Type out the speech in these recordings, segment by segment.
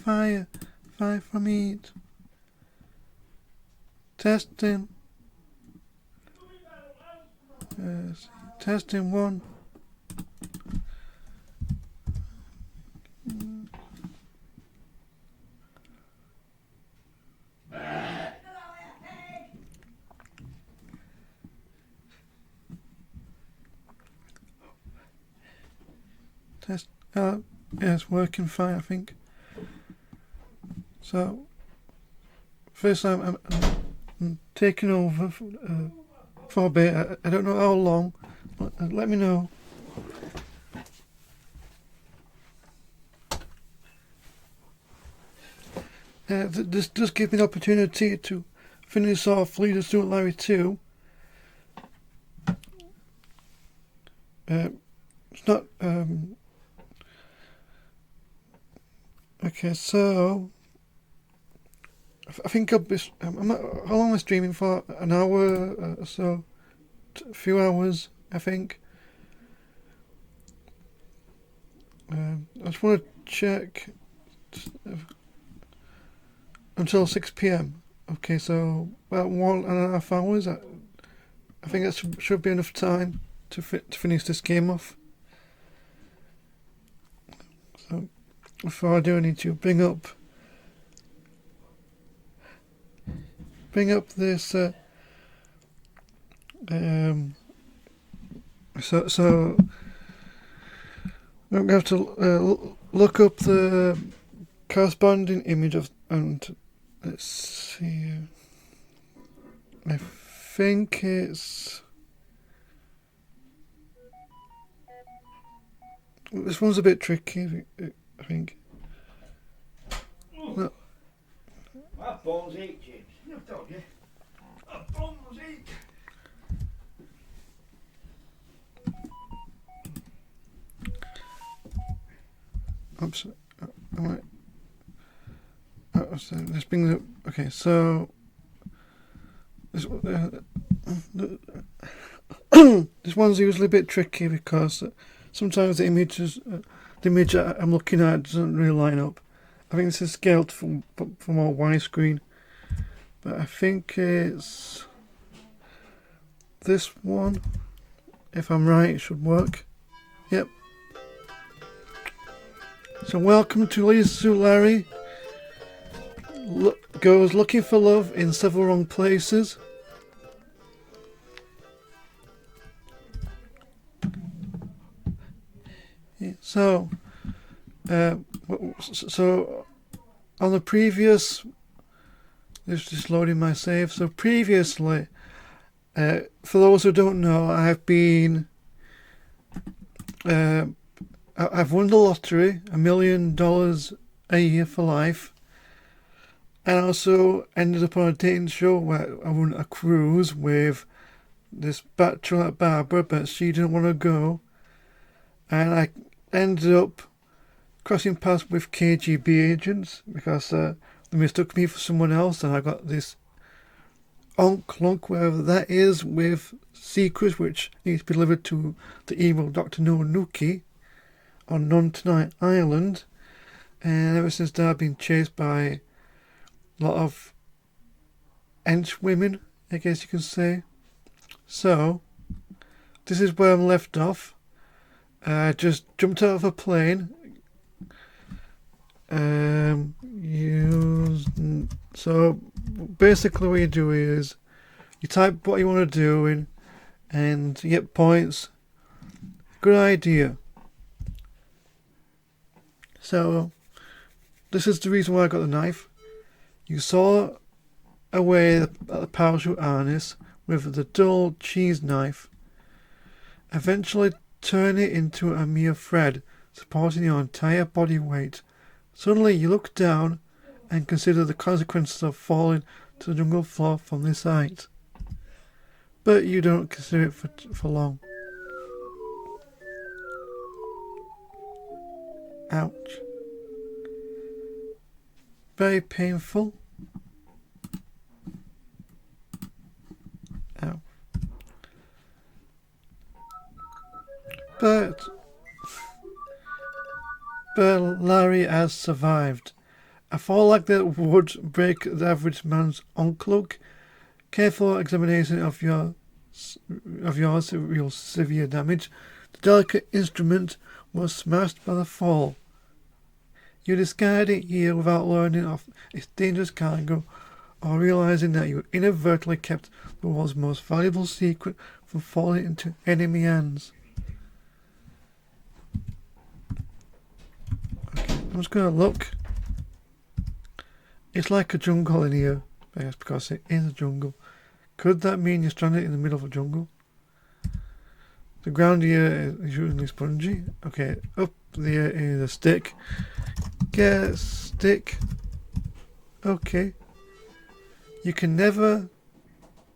fire. Fire from heat. Testing. Testing 1. Test. Yeah, it's working fine, I think. So, first time I'm taking over for a bit. I don't know how long. Let me know. This does give me the opportunity to finish off Leader Stuart Larry 2. It's not. Okay, so I think I'll be. How long am I streaming for? An hour or so? A few hours, I think. I just want to check until 6 p.m. Okay, so about 1.5 hours. I think that should be enough time to finish this game off. So before I do, I need to bring up this. So I'm going to have to look up the corresponding image of, and let's see. I think it's. This one's a bit tricky, I think. No. My bones ache, James. I've told you. My bones ache. Oops. Alright. So let's bring the. Okay, so. This, this one's usually a bit tricky because sometimes the image I'm looking at doesn't really line up. I think this is scaled from more widescreen, but I think it's this one. If I'm right, it should work. Yep. So welcome to Lisa Larry. Goes looking for love in several wrong places. Yeah, so on the previous, just loading my save. So previously, for those who don't know, I've been I've won the lottery, $1 million a year for life. And I also ended up on a dating show where I won a cruise with this bachelorette Barbara, but she didn't want to go. And I ended up crossing paths with KGB agents because they mistook me for someone else, and I got this onk, wherever that is, with secrets which need to be delivered to the evil Dr. Noanuki on Non-Tonight Island. And ever since then I've been chased by a lot of henchwomen, I guess you can say. So, this is where I'm left off. I just jumped out of a plane. So, basically what you do is, you type what you want to do in, and you get points. Good idea. So, this is the reason why I got the knife. You saw away at the parachute harness with the dull cheese knife. Eventually turn it into a mere thread, supporting your entire body weight. Suddenly you look down and consider the consequences of falling to the jungle floor from this height. But you don't consider it for long. Ouch. Very painful. Ow. But Larry has survived, A fall like that would break the average man's oncloak. Careful examination of yours reveals severe damage. The delicate instrument was smashed by the fall. You discard it here without learning of its dangerous cargo or realizing that you inadvertently kept the world's most valuable secret from falling into enemy hands. Okay, I'm just going to look. It's like a jungle in here, I guess, because it is a jungle. Could that mean you're stranded in the middle of a jungle? The ground here is usually spongy. Okay, up there is a stick. Get a stick. Okay. You can never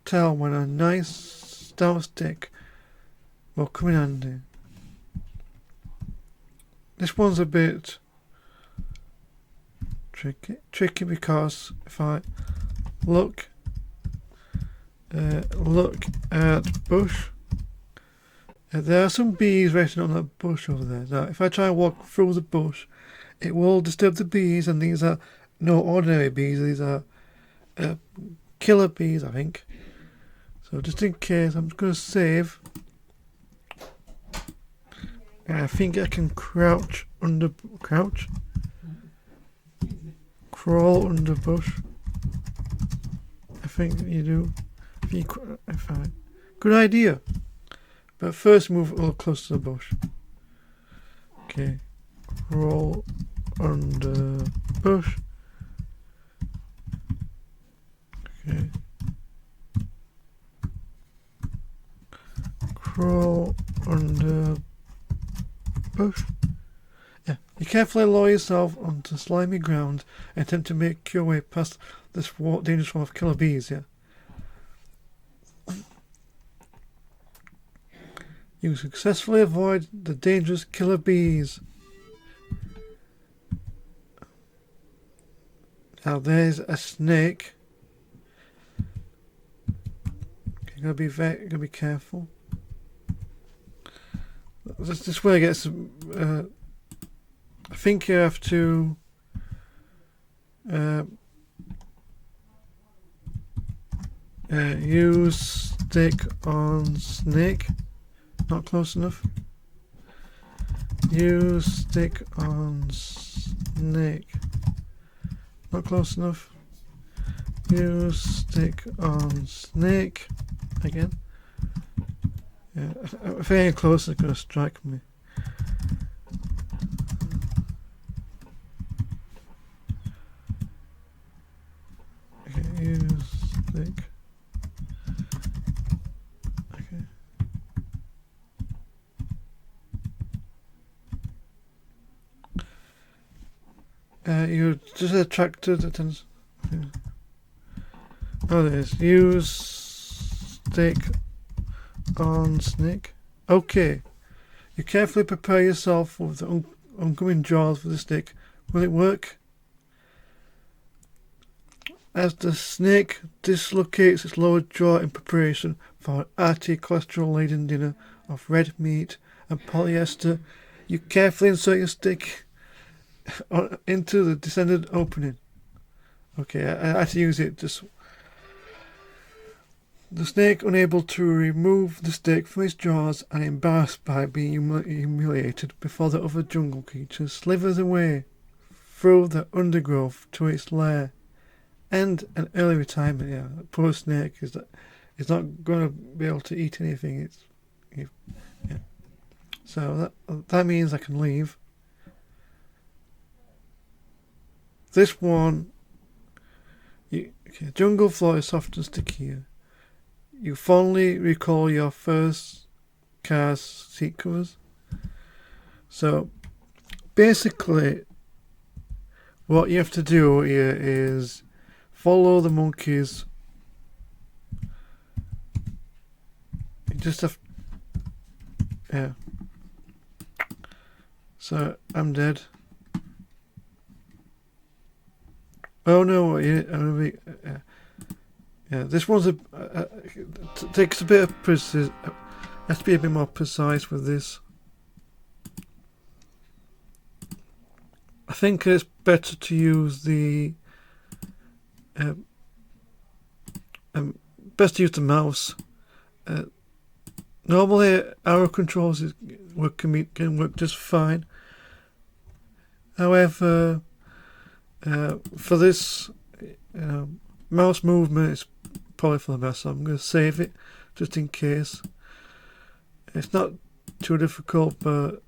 tell when a nice stout stick will come in handy. This one's a bit tricky because if I look at bush, there are some bees resting on that bush over there. Now, if I try and walk through the bush, it will disturb the bees, and these are no ordinary bees. These are killer bees, I think. So just in case, I'm just going to save. And I think I can crawl under bush. I think you do. Good idea. But first move a little closer to the bush. Okay. Crawl under bush. Okay. Crawl under bush. Yeah. You carefully lower yourself onto slimy ground and attempt to make your way past this dangerous swarm of killer bees, yeah. You successfully avoid the dangerous killer bees. Now there's a snake. Okay, gotta be careful. This way gets. I think you have to. Use stick on snake. Not close enough. Use stick on snake. Not close enough. Use stick on snake. Again. Yeah, if I ain't close, it's gonna strike me. Okay, use stick. You just attracted attention. Yeah. Oh, there is. Use stick on snake. Okay. You carefully prepare yourself with the oncoming jaws for the stick. Will it work? As the snake dislocates its lower jaw in preparation for an hearty cholesterol-laden dinner of red meat and polyester, you carefully insert your stick into the descended opening. Okay, I had to use it just. The snake, unable to remove the stick from its jaws and embarrassed by being humiliated before the other jungle creatures, slithers away through the undergrowth to its lair. And an early retirement. Yeah, poor snake is not going to be able to eat anything. Yeah. So that means I can leave. This one, jungle floor is soft and sticky. You fondly recall your first car's seat covers. So, basically, what you have to do here is follow the monkeys. You just have, yeah. So I'm dead. Oh no! Yeah, this one's takes a bit of precision. Has to be a bit more precise with this. I think it's better to use the best to use the mouse. Normally arrow controls can work just fine. However, for this mouse movement is probably for the best, so I'm going to save it just in case. It's not too difficult, but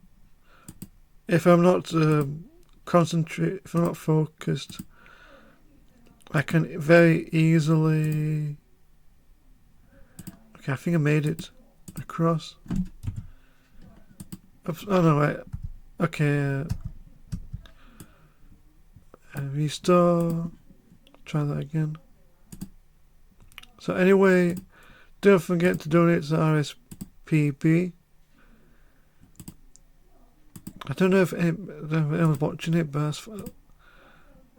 if I'm not if I'm not focused, I can very easily. Okay, I think I made it across. Oh no, wait. Okay. Restore. Try that again. So anyway, don't forget to donate to RSPB. I don't know if anyone's watching it, but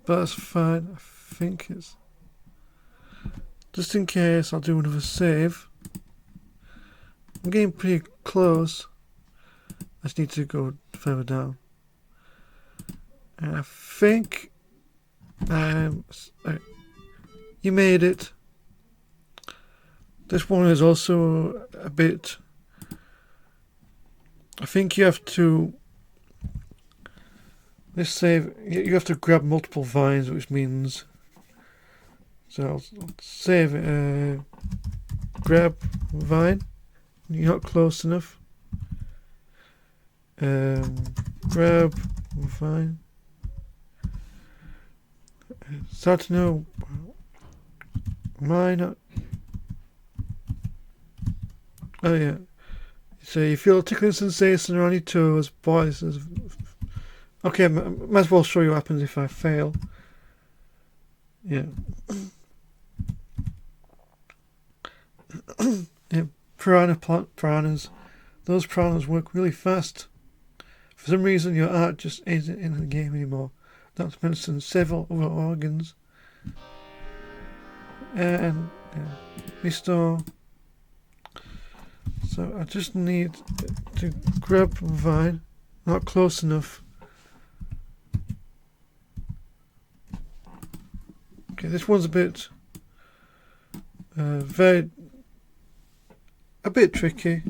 that's fine. I think it's just in case. I'll do another save. I'm getting pretty close. I just need to go further down. And I think you made it. This one is also a bit. I think you have to. This save, you have to grab multiple vines, which means. So I'll save it. Grab vine. You're not close enough. Grab vine. Start to know. Why not? Oh yeah. So you feel a tickling sensation around your toes. Boy, this is. Okay, might as well show you what happens if I fail. Yeah. Yeah, piranhas. Those piranhas work really fast. For some reason, your art just isn't in the game anymore. Not to mention several other organs. And restore. So I just need to grab a vine. Not close enough. Okay, this one's a bit a bit tricky.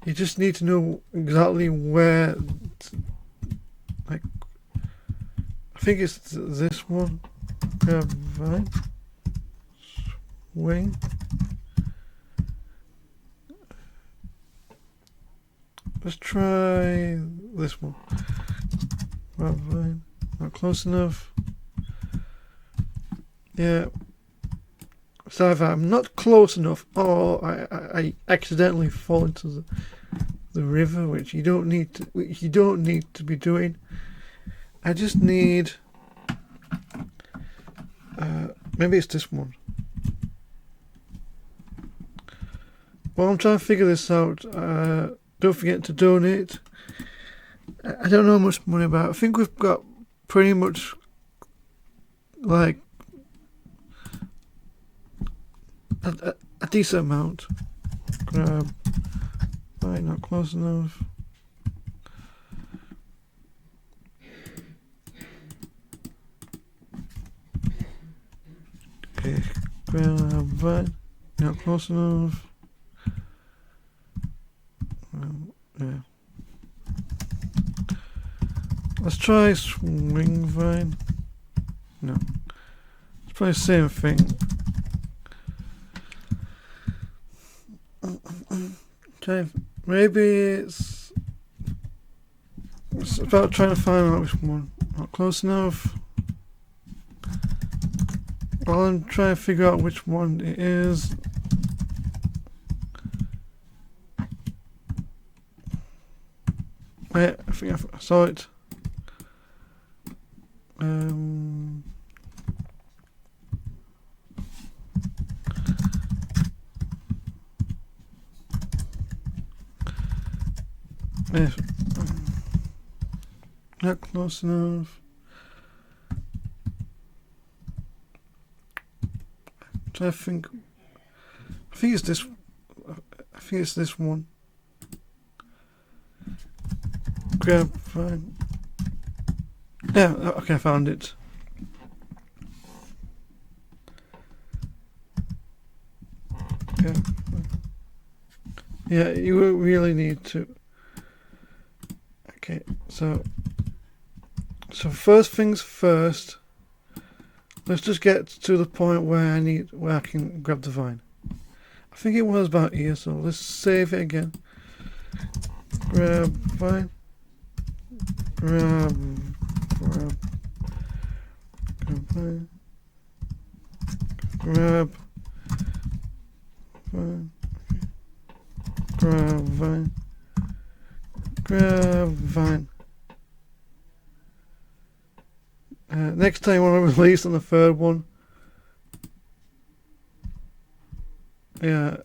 You just need to know exactly where. Like, I think it's this one. Grab vine. Swing. Let's try this one. Grab vine. Not close enough. Yeah. So if I'm not close enough, or I accidentally fall into the river, which you don't need to be doing. I just need. Maybe it's this one. While I'm trying to figure this out, don't forget to donate. I don't know how much money about. I think we've got pretty much like a decent amount. Grab. Right, not close enough. Okay, grab right. Not close enough. Yeah. Let's try swing vine. No. It's probably the same thing. Okay, maybe it's about trying to find out which one. Not close enough. Well, I'm trying to figure out which one it is. Wait, I think I saw it. Not close enough. I think it's this. I think it's this one. Grab fine. Yeah, okay, I found it. Yeah. Yeah, you really need to. Okay, so first things first. Let's just get to the point where I can grab the vine. I think it was about here, so let's save it again. Grab vine. Grab vine. Grab vine. Grab vine. Grab vine. Next time when I release on the third one, yeah,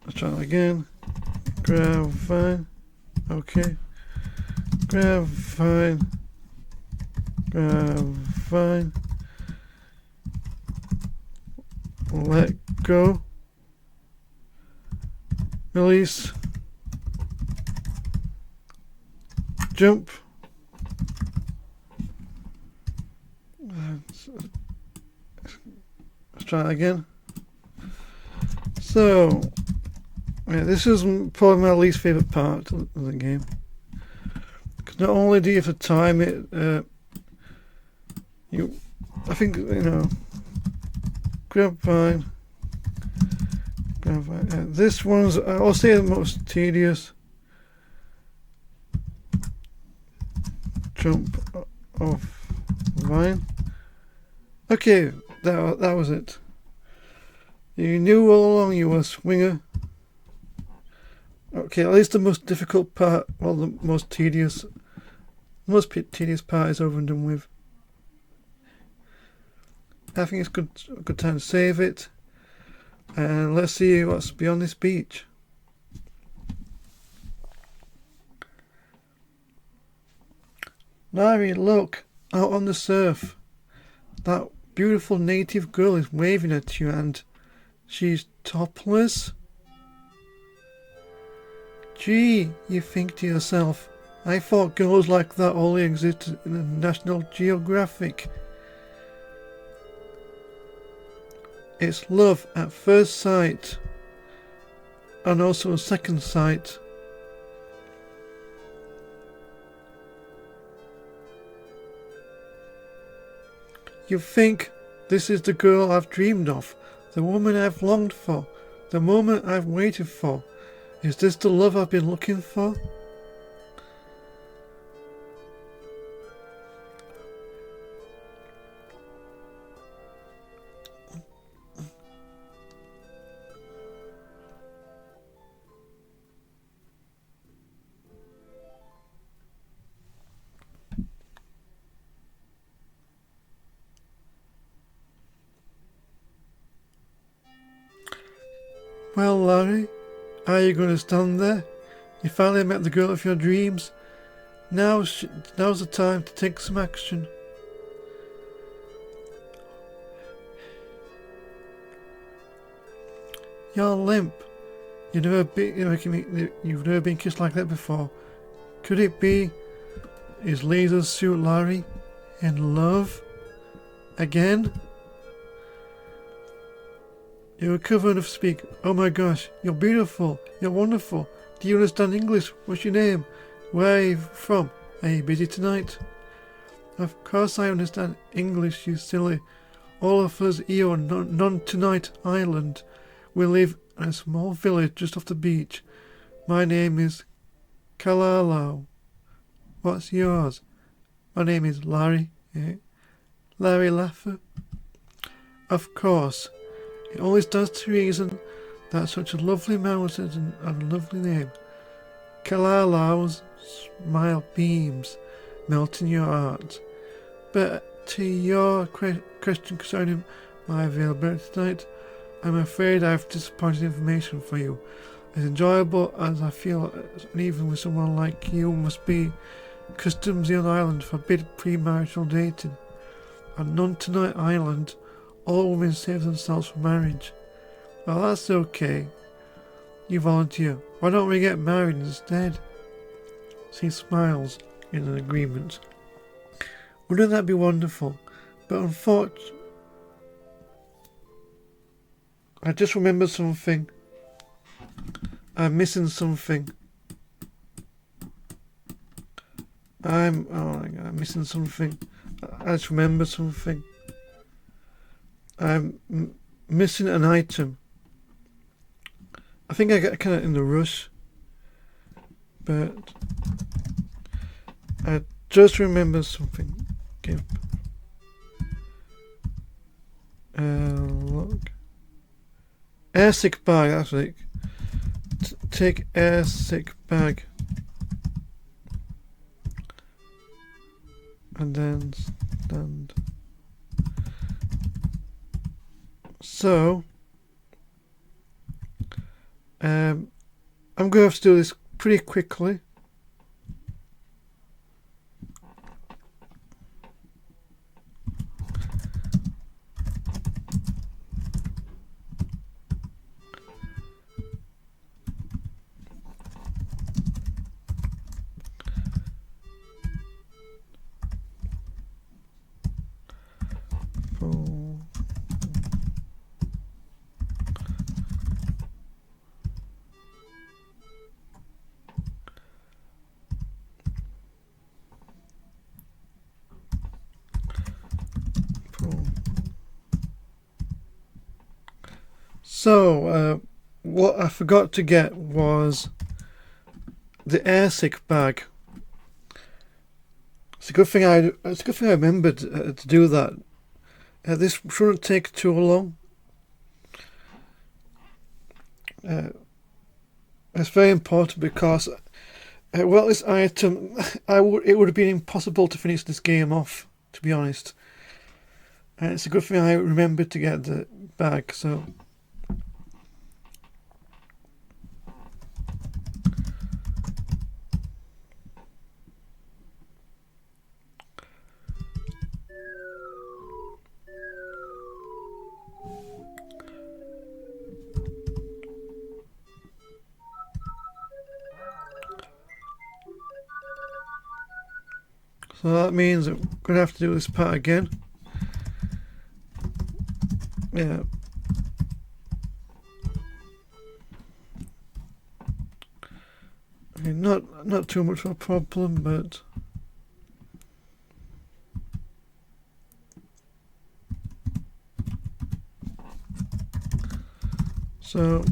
let's try that again. Grab vine. Okay. Grab vine. Grab vine. Let go. Release. Jump. Let's try that again. So, yeah, this is probably my least favourite part of the game. Because not only do you have to time it, I think, grab vine. This one's, I'll say, the most tedious. Jump off vine. Okay, that was it. You knew all along you were a swinger. Okay, at least the most difficult part, well, the most tedious part is over and done with. I think it's a good time to save it. And let's see what's beyond this beach. Larry, look, out on the surf. That beautiful native girl is waving at you and she's topless. Gee, you think to yourself, I thought girls like that only existed in the National Geographic. It's love at first sight, and also a second sight. You think this is the girl I've dreamed of, the woman I've longed for, the moment I've waited for. Is this the love I've been looking for? Well, Larry, are you going to stand there? You finally met the girl of your dreams. Now's the time to take some action. You're limp. You've never been kissed like that before. Could it be? Is Laser Suit Larry in love again? You recover enough to speak. Oh my gosh, you're beautiful. You're wonderful. Do you understand English? What's your name? Where are you from? Are you busy tonight? Of course I understand English, you silly. All of us here on Non-Tonight Island. We live in a small village just off the beach. My name is Kalalau. What's yours? My name is Larry. Larry Laffer. Of course. It always does to reason that such a lovely mountain and a lovely name. Kalalau's smile beams, melting your heart. But to your question concerning my availability tonight, I'm afraid I have disappointing information for you. As enjoyable as I feel, and even with someone like you must be, customs on the island forbid premarital dating. On Non-Tonight Island, all women save themselves for marriage. Well, that's okay. You volunteer. Why don't we get married instead? She smiles. in an agreement. Wouldn't that be wonderful? But unfortunately, I just remembered something. I'm missing something. I'm missing something. I just remembered something. I'm missing an item. I think I got kind of in the rush, but I just remembered something. Okay. Look. Airsick bag, that's it. Take airsick bag. And then stand. So, I'm going to have to do this pretty quickly. So, what I forgot to get was the airsick bag. It's a good thing I remembered to do that. This shouldn't take too long. It's very important because, well, this item, it would have been impossible to finish this game off, to be honest. It's a good thing I remembered to get the bag. So. So that means I'm going to have to do this part again. Yeah. I mean, not too much of a problem, but so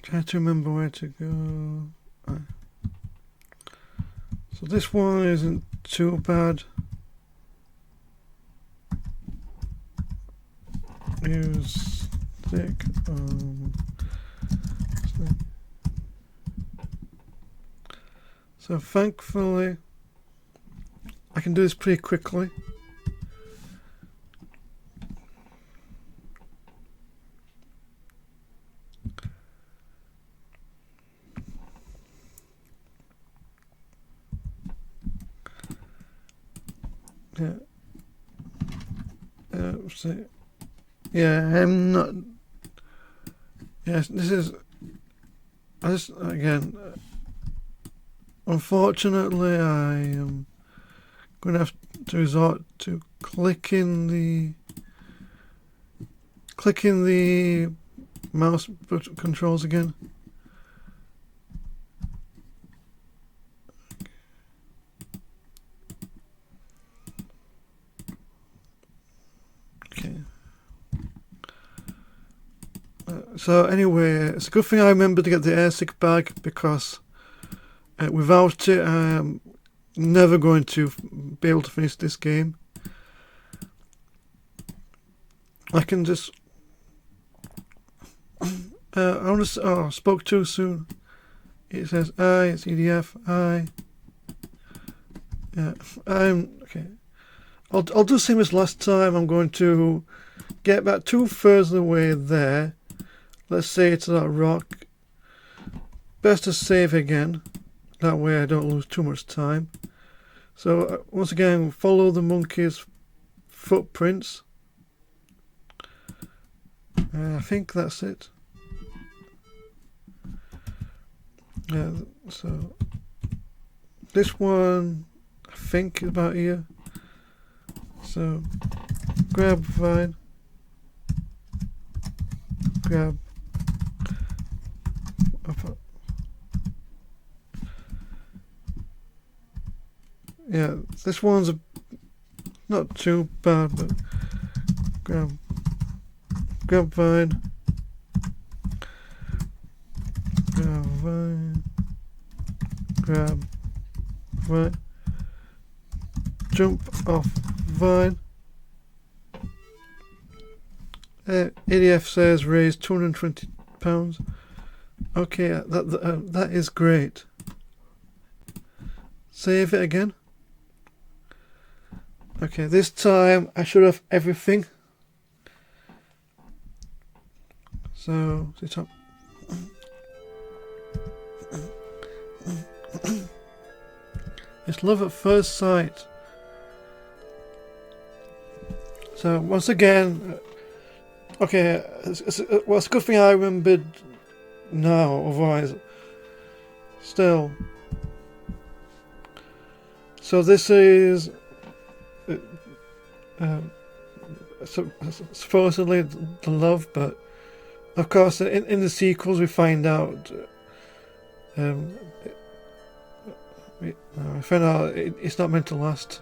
try to remember where to go. So this one isn't too bad. Use stick. So thankfully, I can do this pretty quickly. Yeah, I'm not. Yes, this is. Again. Unfortunately, I am going to have to resort to clicking the mouse controls again. So anyway, it's a good thing I remembered to get the airsick bag because without it, I'm never going to be able to finish this game. I can just... I spoke too soon. It says I, it's EDF, I. Yeah, okay. I'll do the same as last time. I'm going to get about 2/3 of the way there. Let's say it's that rock. Best to save again. That way I don't lose too much time. So once again, follow the monkey's footprints. I think that's it. Yeah, so this one I think is about here. So grab vine, grab up. Yeah, this one's not too bad, but grab vine, grab vine, grab vine, jump off vine. ADF says raise £220. Okay, that is great. Save it again. Okay, this time I should have everything. So, it's up. It's love at first sight. So, once again, okay, it's a good thing I remembered now, otherwise, still. So, this is supposedly the love, but of course in the sequels we find out it's not meant to last.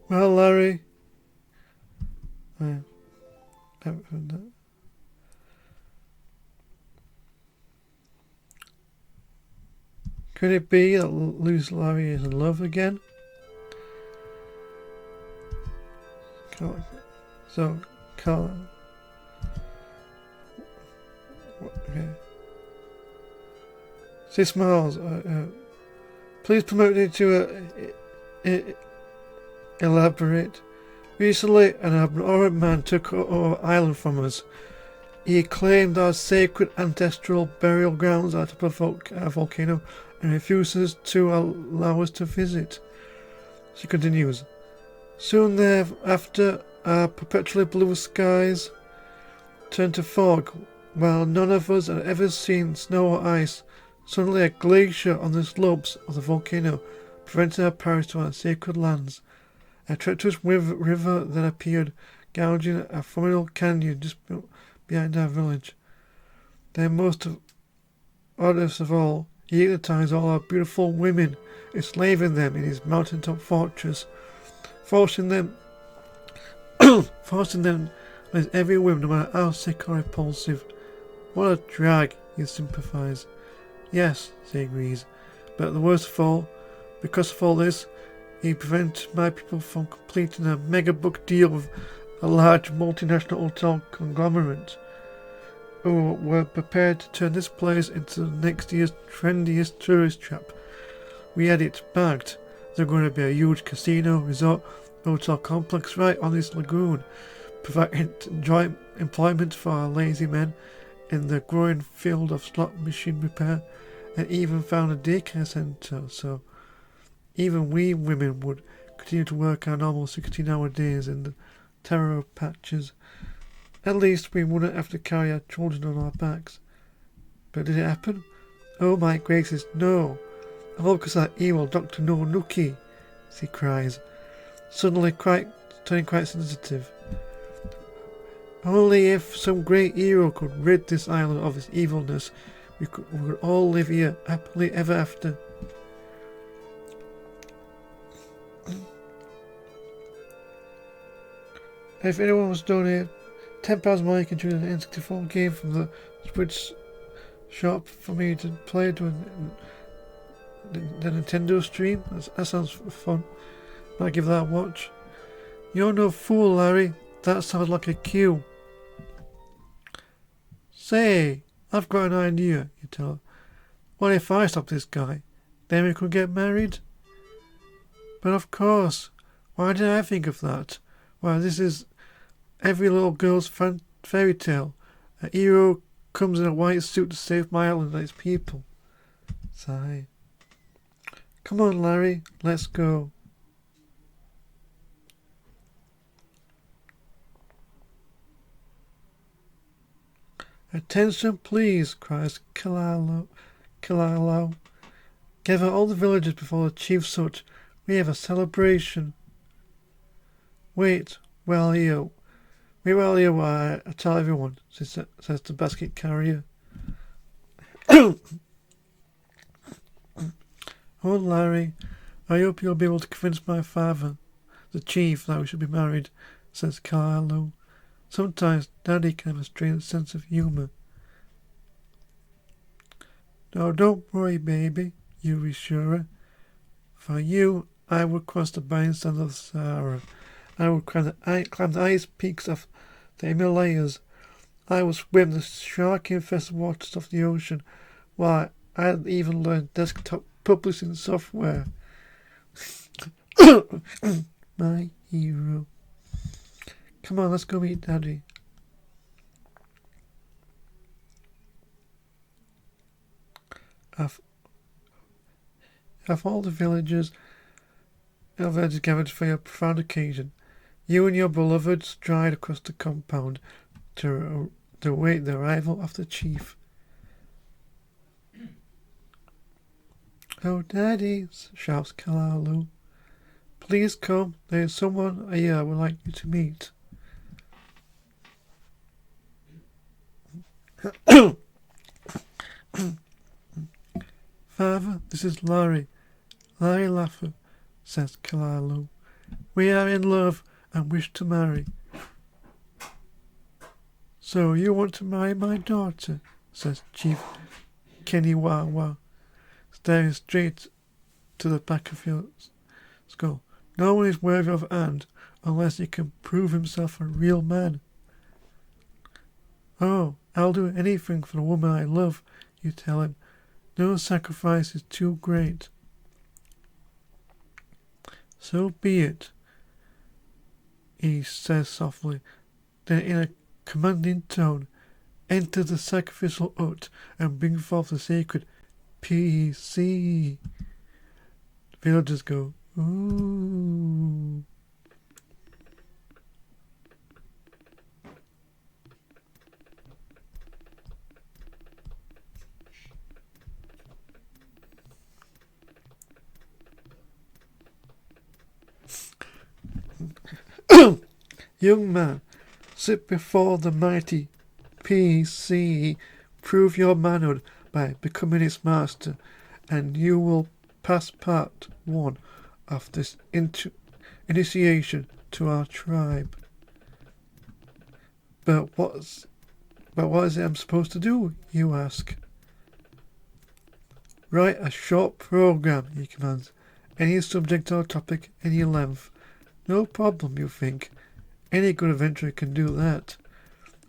Well, Larry, I haven't heard that. Could it be that Loose Larry is in love again? Okay. 6 miles. Please permit me to elaborate. Recently, an abnormal man took our island from us. He claimed our sacred ancestral burial grounds are at a volcano and refuses to allow us to visit. She continues. Soon thereafter, our perpetually blue skies turned to fog, while none of us had ever seen snow or ice. Suddenly a glacier on the slopes of the volcano prevented our passage to our sacred lands. A treacherous river then appeared, gouging a formidable canyon just behind our village. Then most oddest of all, he hypnotized all our beautiful women, enslaving them in his mountaintop fortress, forcing them on his every whim, no matter how sick or repulsive. What a drag, you sympathize. Yes, she agrees, but the worst of all, because of all this, he prevented my people from completing a mega book deal with a large multinational hotel conglomerate, who were prepared to turn this place into next year's trendiest tourist trap. We had it bagged. There's going to be a huge casino, resort, hotel complex right on this lagoon, providing employment for our lazy men in the growing field of slot machine repair, and even found a daycare centre, so even we women would continue to work our normal 16-hour days in the taro patches. At least we wouldn't have to carry our children on our backs. But did it happen? Oh my gracious, no! All because that evil Dr. Nonuki, she cries, suddenly turning quite sensitive. Only if some great hero could rid this island of its evilness, we could all live here happily ever after. If anyone was donating £10 more, you can choose an N64 game from the Switch shop for me to play during the Nintendo stream. That sounds fun. Might give that a watch. You're no fool, Larry. That sounds like a cue. Say, I've got an idea, you tell her. What if I stop this guy? Then we could get married? But of course. Why didn't I think of that? Well, this is every little girl's fairy tale. A hero comes in a white suit to save my island and its people. Sigh. Come on, Larry, let's go. Attention, please, cries Kalalo. Gather all the villagers before the chief's hut. We have a celebration. Wait while you I tell everyone, says the basket carrier. Oh, Larry, I hope you'll be able to convince my father, the chief, that we should be married, says Carlo. Sometimes Daddy can have a strange sense of humour. No, don't worry, baby, you reassure her. For you, I would cross the burning sands of the Sahara. I would climb the highest peaks of the Himalayas. I would swim the shark-infested waters of the ocean. Why, I'd even learn desktop publishing software. My hero. Come on, let's go meet Daddy. Of all the villagers gathered for your profound occasion, you and your beloved stride across the compound to await the arrival of the chief. Oh, Daddy, shouts Kalalu. Please come, there is someone here I would like you to meet. Father, this is Larry Laffer, says Kalalu. We are in love and wish to marry. So you want to marry my daughter, says Chief Keniwawa, staring straight to the back of your skull. No one is worthy of hand unless he can prove himself a real man. Oh, I'll do anything for the woman I love, you tell him. No sacrifice is too great. So be it, he says softly. Then in a commanding tone, enter the sacrificial hut and bring forth the sacred PC. The villagers go, ooh. Young man, sit before the mighty PC. Prove your manhood by becoming its master, and you will pass part 1 of this initiation to our tribe. But what is it I'm supposed to do, you ask? Write a short program, he commands. Any subject or topic, any length. No problem, you think. Any good adventurer can do that.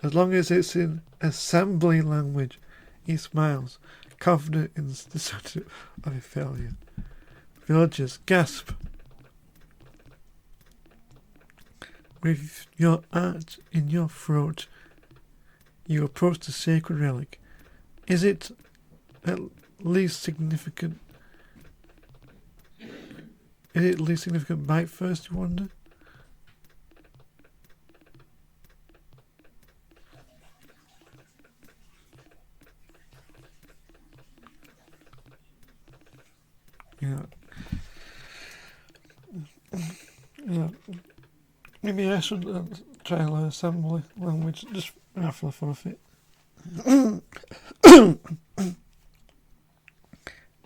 As long as it's in assembly language. He smiles, confident in the success of a failure. Villagers gasp. With your heart in your throat, you approach the sacred relic. Is it at least significant? Is it least significant bite first, you wonder? Yeah. Maybe I should try and learn assembly language just for the fun of it.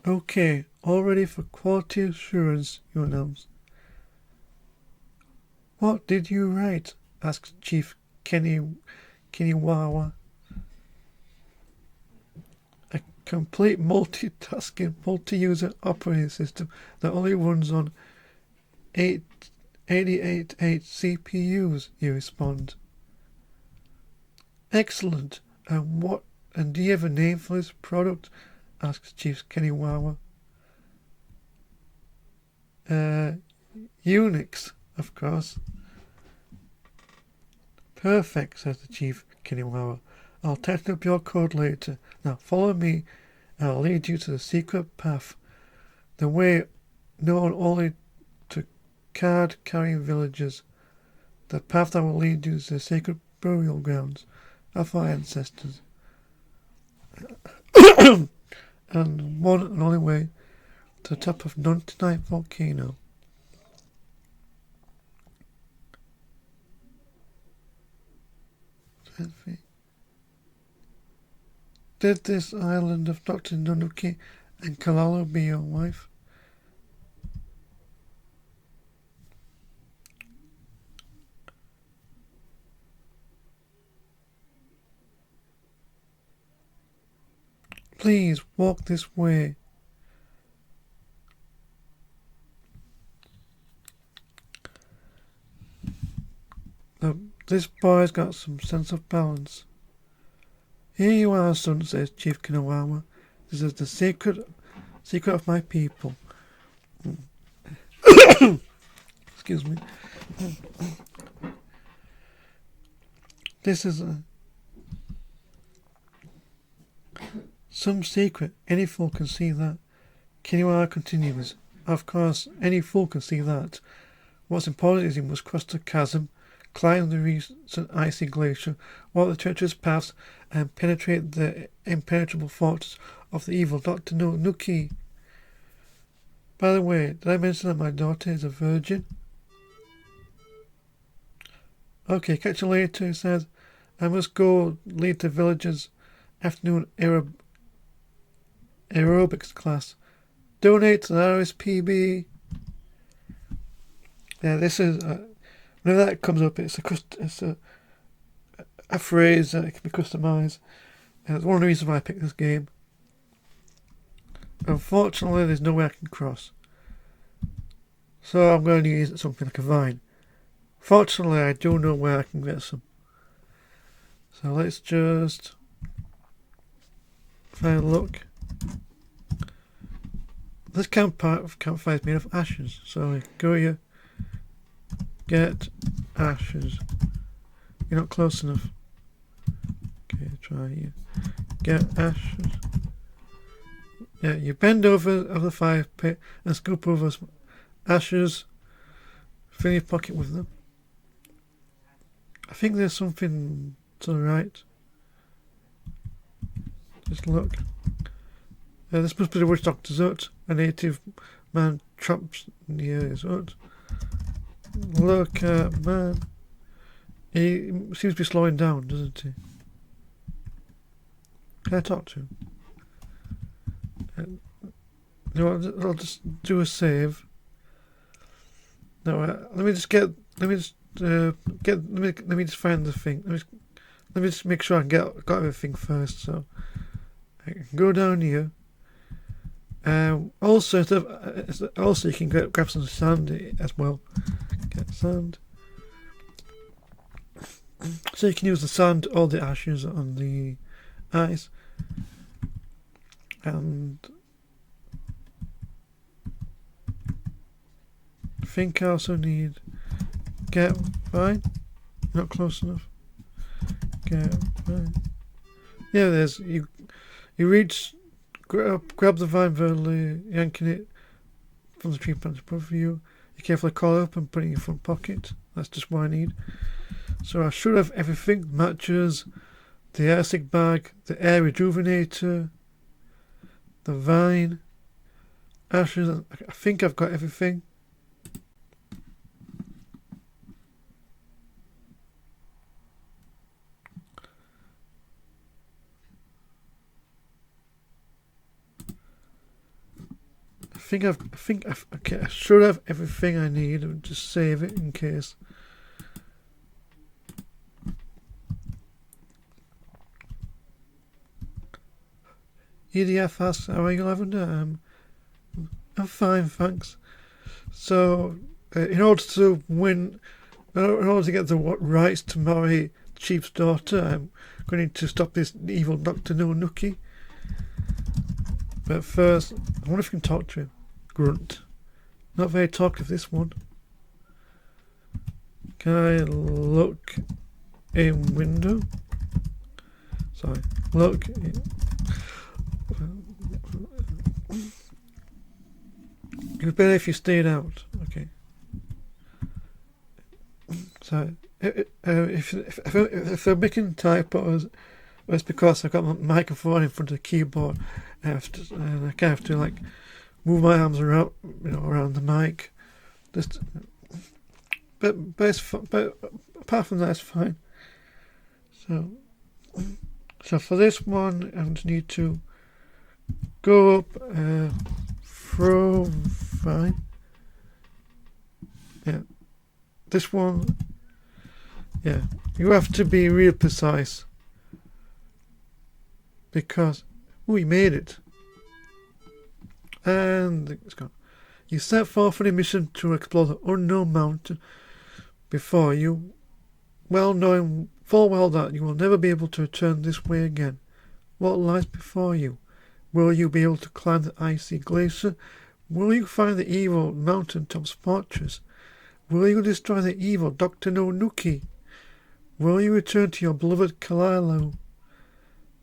Okay, all ready for quality assurance, you announce. What did you write? Asks Chief Keniwawa. A complete multitasking, multi-user operating system that only runs on 88 CPUs, you respond. Excellent. And do you have a name for this product? Asks Chief Keniwawa. Unix, of course. Perfect, says the chief Kiniwawa. I'll tighten up your code later. Now follow me, and I'll lead you to the secret path. The way known only to card-carrying villagers. The path that will lead you to the sacred burial grounds of our ancestors. And one and only way to the top of 99 Volcano. Did this island of Dr. Nonuki and Kalalo be your wife? Please walk this way. This boy's got some sense of balance. Here you are, son, says Chief Kinawawa. This is the secret of my people. Excuse me. This is some secret. Any fool can see that. Kinawawa continues. Of course, any fool can see that. What's important is you must cross the chasm, climb the recent icy glacier, walk the treacherous paths, and penetrate the impenetrable fortress of the evil Dr. Nuki. By the way, did I mention that my daughter is a virgin? Okay, catch you later, he says. I must go lead the villagers' afternoon aerobics class. Donate to the RSPB. Yeah, this is... whenever that comes up, it's a phrase that can be customised. It's one of the reasons why I picked this game. Unfortunately, there's no way I can cross. So I'm going to use something like a vine. Fortunately, I do know where I can get some. So let's just find a look. This campfire is made of ashes. So go here. Get ashes. You're not close enough. Okay, try here. Get ashes. Yeah, you bend over the fire pit and scoop over some ashes. Fill your pocket with them. I think there's something to the right. Just look. This must be the witch doctor's hut. A native man trapped near his hut. Look at man. He seems to be slowing down, doesn't he? Can I talk to him? I'll just do a save. No, let me just find the thing. Let me just make sure I got everything first. So I can go down here. Also you can grab some sand as well. Get sand. So you can use the sand or the ashes on the ice. And I think I also need get vine. Not close enough. Get vine. Yeah, there's you reach, grab the vine vertically, yanking it from the tree branch above you. You carefully call it up and put it in your front pocket. That's just what I need. So I should have everything: matches, the airstick bag, the air rejuvenator, the vine, ashes. I think I've got everything. Okay, I should have everything I need. I'll just save it in case. EDF asks, how are you, Lavender? I'm fine, thanks. So, in order to win, in order to get the rights to marry the chief's daughter, I'm going to stop this evil Dr. Nonuki. But first, I wonder if I can talk to him. Grunt. Not very talkative, this one. Can I look a window. Sorry, look. It would be better if you stayed out. Okay. So if they're making typos, it's because I've got my microphone in front of the keyboard, and I kind of have to like move my arms around, around the mic. Just, but apart from that, it's fine. So for this one, I just need to go up, throw, fine. Yeah, this one. Yeah, you have to be real precise because we made it, and it's gone. You set forth on a mission to explore the unknown mountain before you, well knowing full well that you will never be able to return this way again. What lies before you? Will you be able to climb the icy glacier? Will you find the evil mountaintop's fortress? Will you destroy the evil Dr. Nonuki? Will you return to your beloved Kalilo?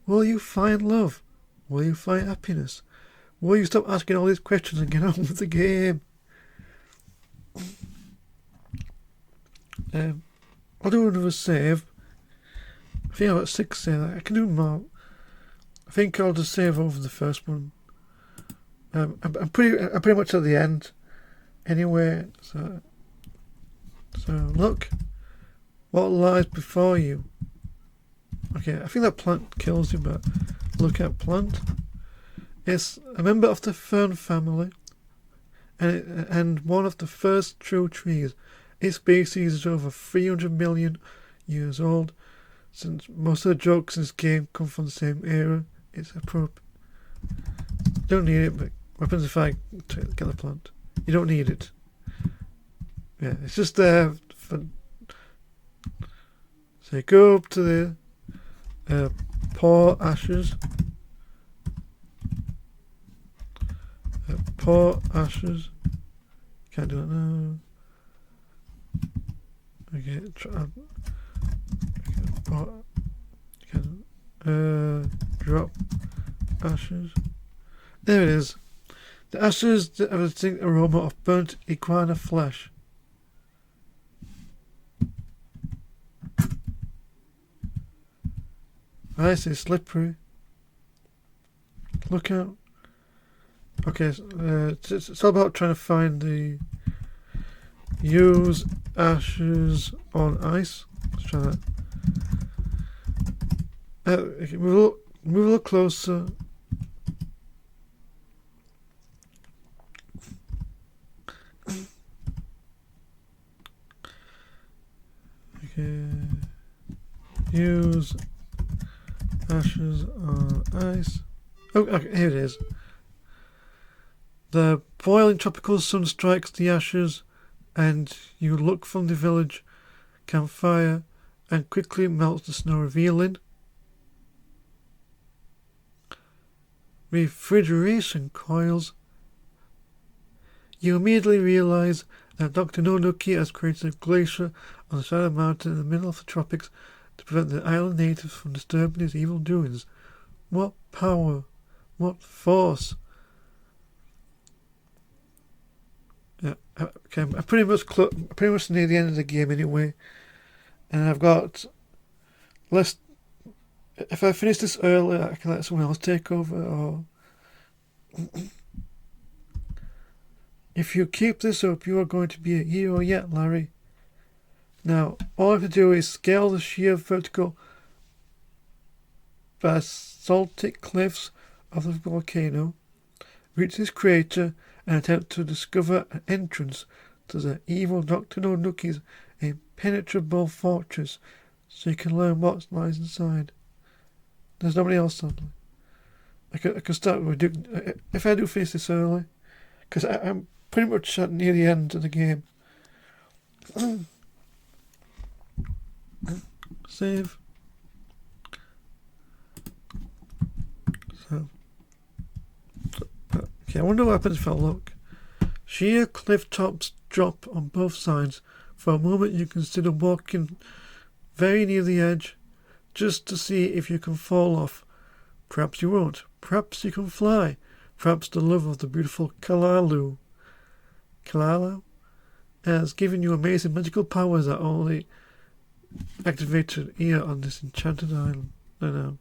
Will you find love? Will you find happiness? Will you stop asking all these questions and get on with the game? I'll do another save. I think I've got 6 saves. I can do more. I think I'll just save over the first one. I'm pretty much at the end anyway. So look what lies before you. Okay, I think that plant kills you, but look at plant. It's a member of the fern family, and one of the first true trees. Its species is over 300 million years old. Since most of the jokes in this game come from the same era, it's appropriate. Don't need it, but what happens if I get the plant? You don't need it. Yeah, it's just there for. So you go up to the pour ashes. Pour ashes. Can't do it now. Okay, drop ashes. There it is. The ashes have a distinct aroma of burnt iguana flesh. Ice is slippery. Look out. Okay, it's all about trying to find the use ashes on ice. Let's try that. Okay, move a little closer. Okay, use ashes on ice. Oh, okay, here it is. The boiling tropical sun strikes the ashes, and you look from the village campfire and quickly melts the snow, revealing refrigeration coils. You immediately realize that Dr. Nonuki has created a glacier on the side of the mountain in the middle of the tropics to prevent the island natives from disturbing his evil doings. What power? What force? Yeah, okay, I'm pretty much near the end of the game anyway, and I've got less. If I finish this early, I can let someone else take over. Or if you keep this up, you are going to be a hero yet, Larry. Now, all I have to do is scale the sheer vertical basaltic cliffs of the volcano, reach this crater, and attempt to discover an entrance to the evil Dr. Nonuki's impenetrable fortress, so you can learn what lies inside. There's nobody else on. I can start with if I do finish this early, because I'm pretty much near the end of the game. Save. So. Okay, I wonder what happens if I look. Sheer cliff tops drop on both sides. For a moment you consider walking very near the edge, just to see if you can fall off. Perhaps you won't. Perhaps you can fly. Perhaps the love of the beautiful Kalalu has given you amazing magical powers that only activated here on this enchanted island. I know.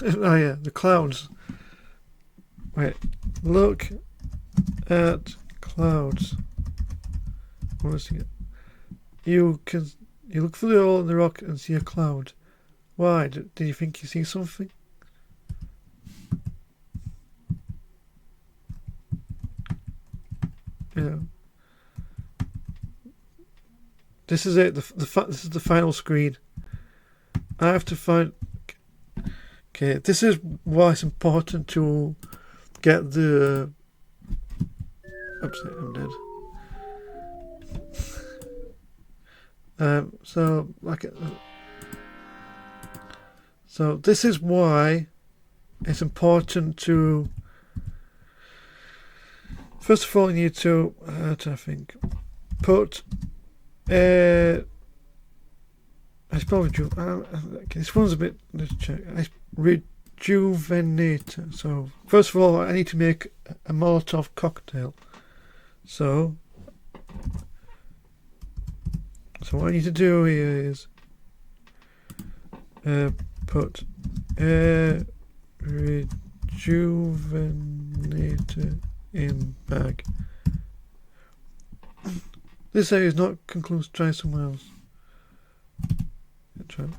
Oh yeah, the clouds. Wait, look at clouds. I want to see it. You look through the hole in the rock and see a cloud. Why? Do you think you see something? Yeah. This is it. This is the final screen. I have to find. Okay, this is why it's important to get the. Oops, I'm dead. So this is why it's important to. First of all, you need to, put. It's probably okay, this one's a bit. Let's check. Rejuvenator. So first of all, I need to make a Molotov cocktail. So what I need to do here is put rejuvenator in bag. This area is not conclusive. Try somewhere else. Try.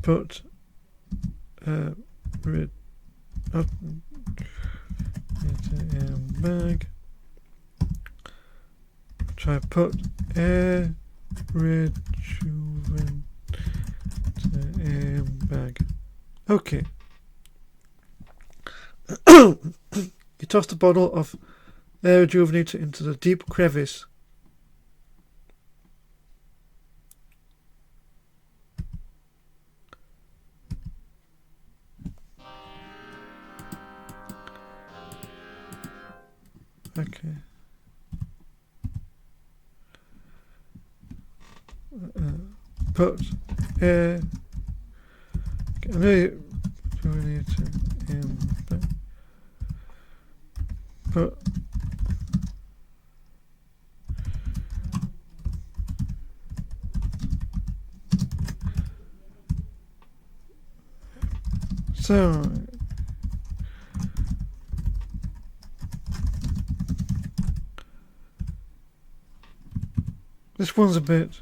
Put in bag. Try put rejuvenator in bag. Okay. You toss the bottle of air rejuvenator into the deep crevice. Okay. Put air rejuvenator in bag. Put so this one's a bit.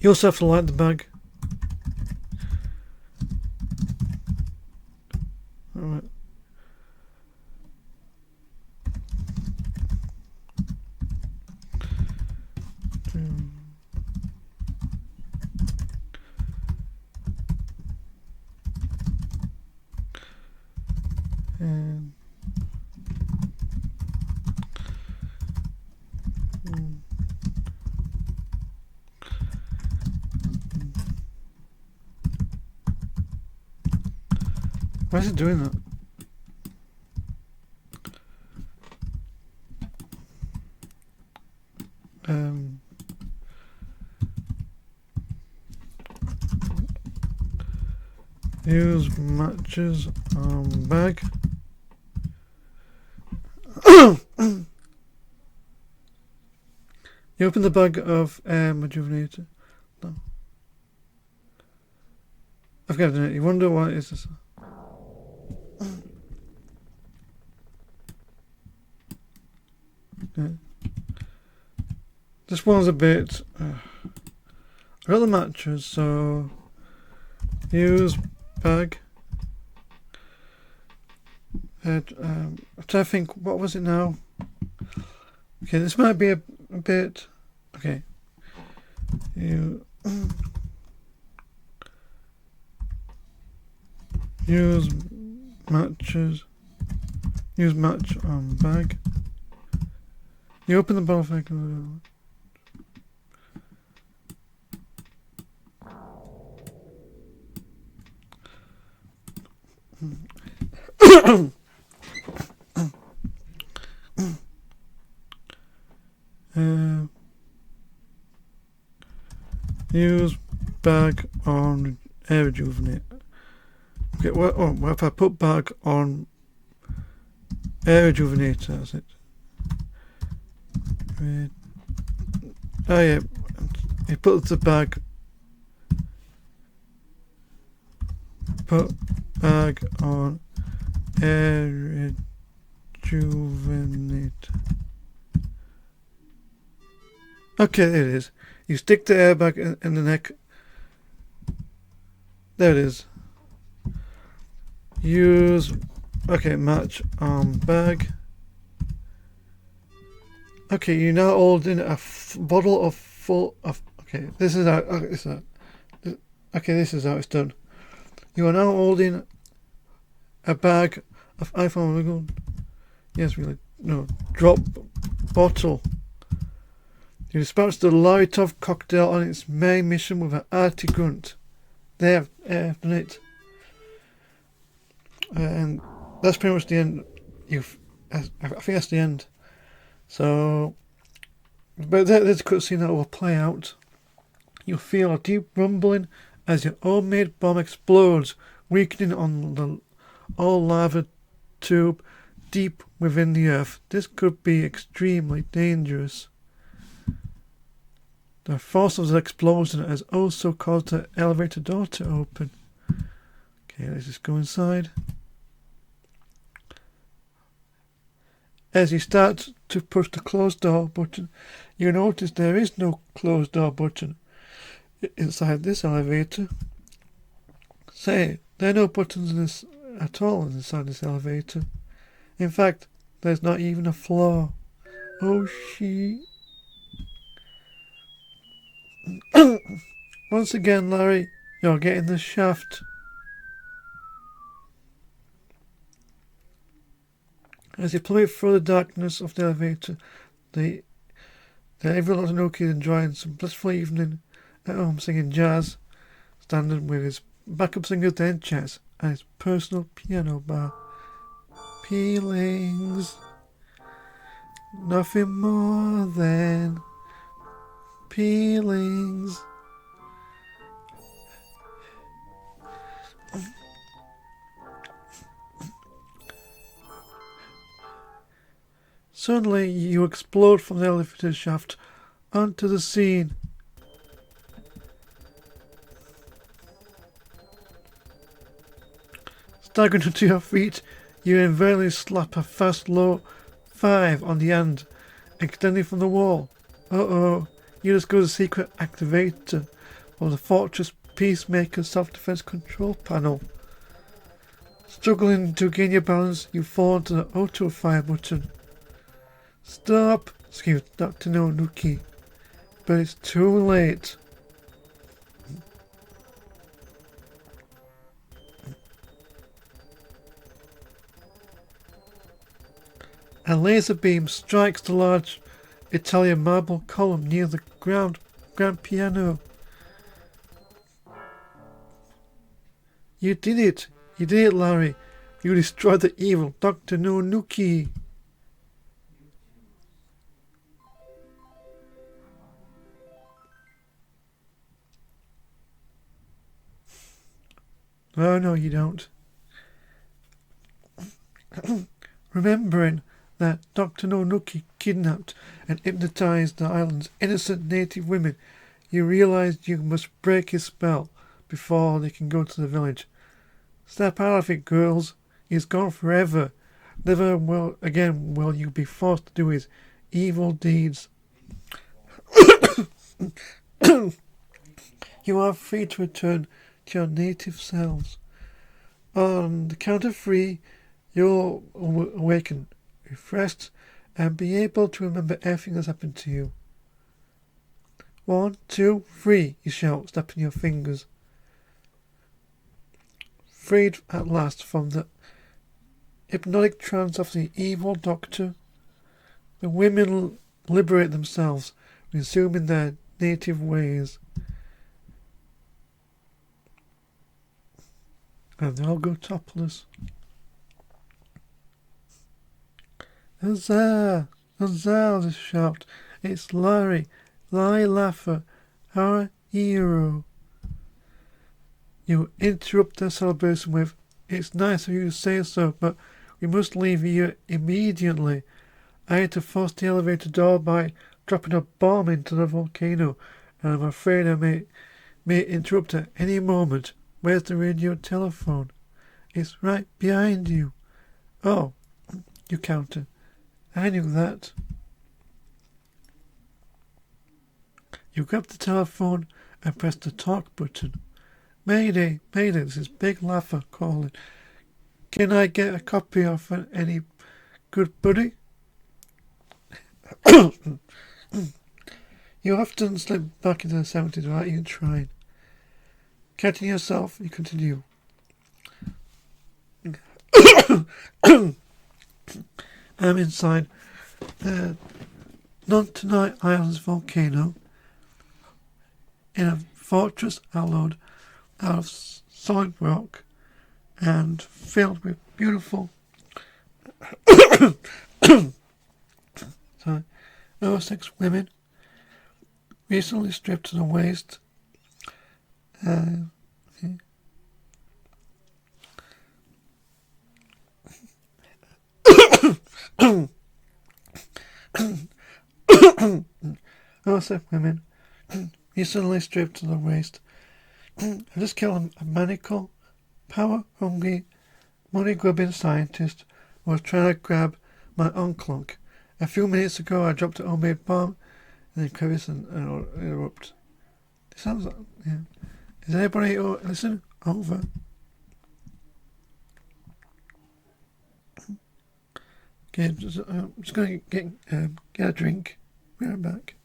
You also have to light the bag. Alright. And why is it doing that? Use matches on bag. You open the bag of rejuvenator. No. I've got it. You wonder why is this? Yeah. This one's a bit. I got the matches, so use bag. I'm trying to think. What was it now? Okay, this might be a bit. Okay. You use matches. Use match on bag. You open the bottle fake. bag on air rejuvenate. Okay, what if I put bag on air rejuvenator? That's it. Oh yeah, he puts the bag. Put bag on air rejuvenate. Okay, there it is. You stick the airbag in the neck. There it is. Use. Okay, match bag. Okay, you're now holding a bottle of full of. Okay, this is how. Okay, this is how it's done. You are now holding a bag of iPhone. Yes, really. No, drop bottle. You dispatch the Loritov cocktail on its main mission with an arty grunt. There, done it. And that's pretty much the end. I think that's the end. So, but there's a cutscene that will play out. You'll feel a deep rumbling as your homemade bomb explodes, weakening on the all lava tube deep within the earth. This could be extremely dangerous. The force of the explosion has also caused the elevator door to open. Okay, let's just go inside. As you start to push the closed door button, you notice there is no closed door button inside this elevator. Say, there are no buttons in this at all inside this elevator. In fact, there's not even a floor. Oh shit. Once again, Larry, you're getting the shaft. As you plummet through the darkness of the elevator, the everyone Noki is enjoying some blissful evening at home singing jazz standard with his backup singer Den Chess and his personal piano bar. Peelings. Nothing more than peelings. Suddenly, you explode from the elevator shaft onto the scene. Staggering to your feet, you inadvertently slap a fast low 5 on the end, extending from the wall. Uh-oh, you discover the secret activator of the Fortress Peacemaker self-defense control panel. Struggling to gain your balance, you fall onto the auto fire button. Stop! Screams Dr. Nonuki. But it's too late. A laser beam strikes the large Italian marble column near the grand piano. You did it! You did it, Larry! You destroyed the evil Dr. Nonuki! Oh, no, you don't. Remembering that Dr. Nonuki kidnapped and hypnotized the island's innocent native women, you realized you must break his spell before they can go to the village. Snap out of it, girls. He's gone forever. Never will you be forced to do his evil deeds. You are free to return to your native selves. On the count of 3, you'll awaken, refreshed, and be able to remember everything that's happened to you. 1, 2, 3, you shout, snapping your fingers. Freed at last from the hypnotic trance of the evil doctor, the women liberate themselves, resuming their native ways. And they all go topless. Huzzah! Huzzah! They shout. It's Larry Laugher, our hero. You interrupt the celebration with, "It's nice of you to say so, but we must leave here immediately. I had to force the elevator door by dropping a bomb into the volcano, and I'm afraid I may interrupt at any moment. Where's the radio telephone?" "It's right behind you." "Oh," you counter. "I knew that." You grab the telephone and press the talk button. "Mayday, Mayday, this is Big Laugher calling. Can I get a copy of any good buddy?" You often slip back into the 70s without even trying. Catching yourself, you continue. I'm inside the Not-Tonight Islands volcano in a fortress hollowed out of solid rock and filled with beautiful sex women, recently stripped to the waist. Sex women, recently stripped to the waist. I just killed a maniacal, power-hungry, money-grubbing scientist who was trying to grab my unclunk. A few minutes ago, I dropped a homemade bomb, and then crevice and erupt. It sounds like, yeah. Is anybody listen? Over. Okay, I'm just going to get a drink. Be right back.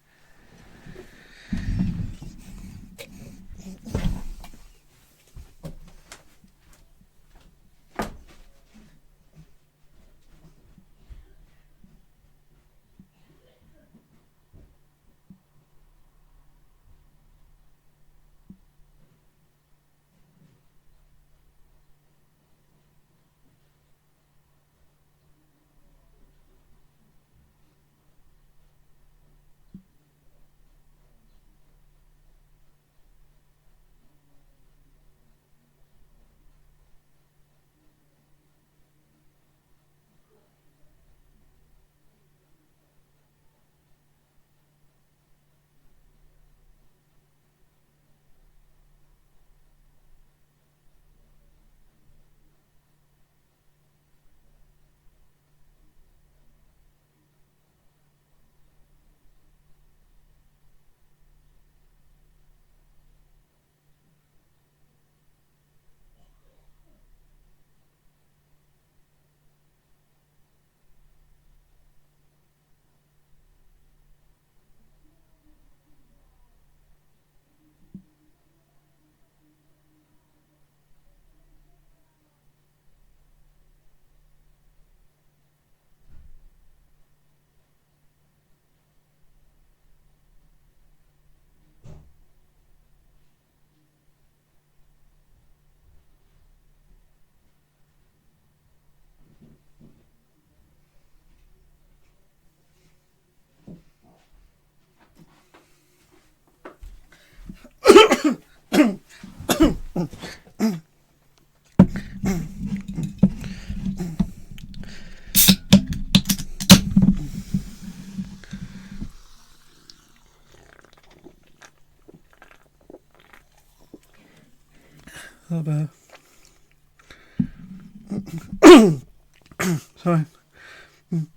Sorry.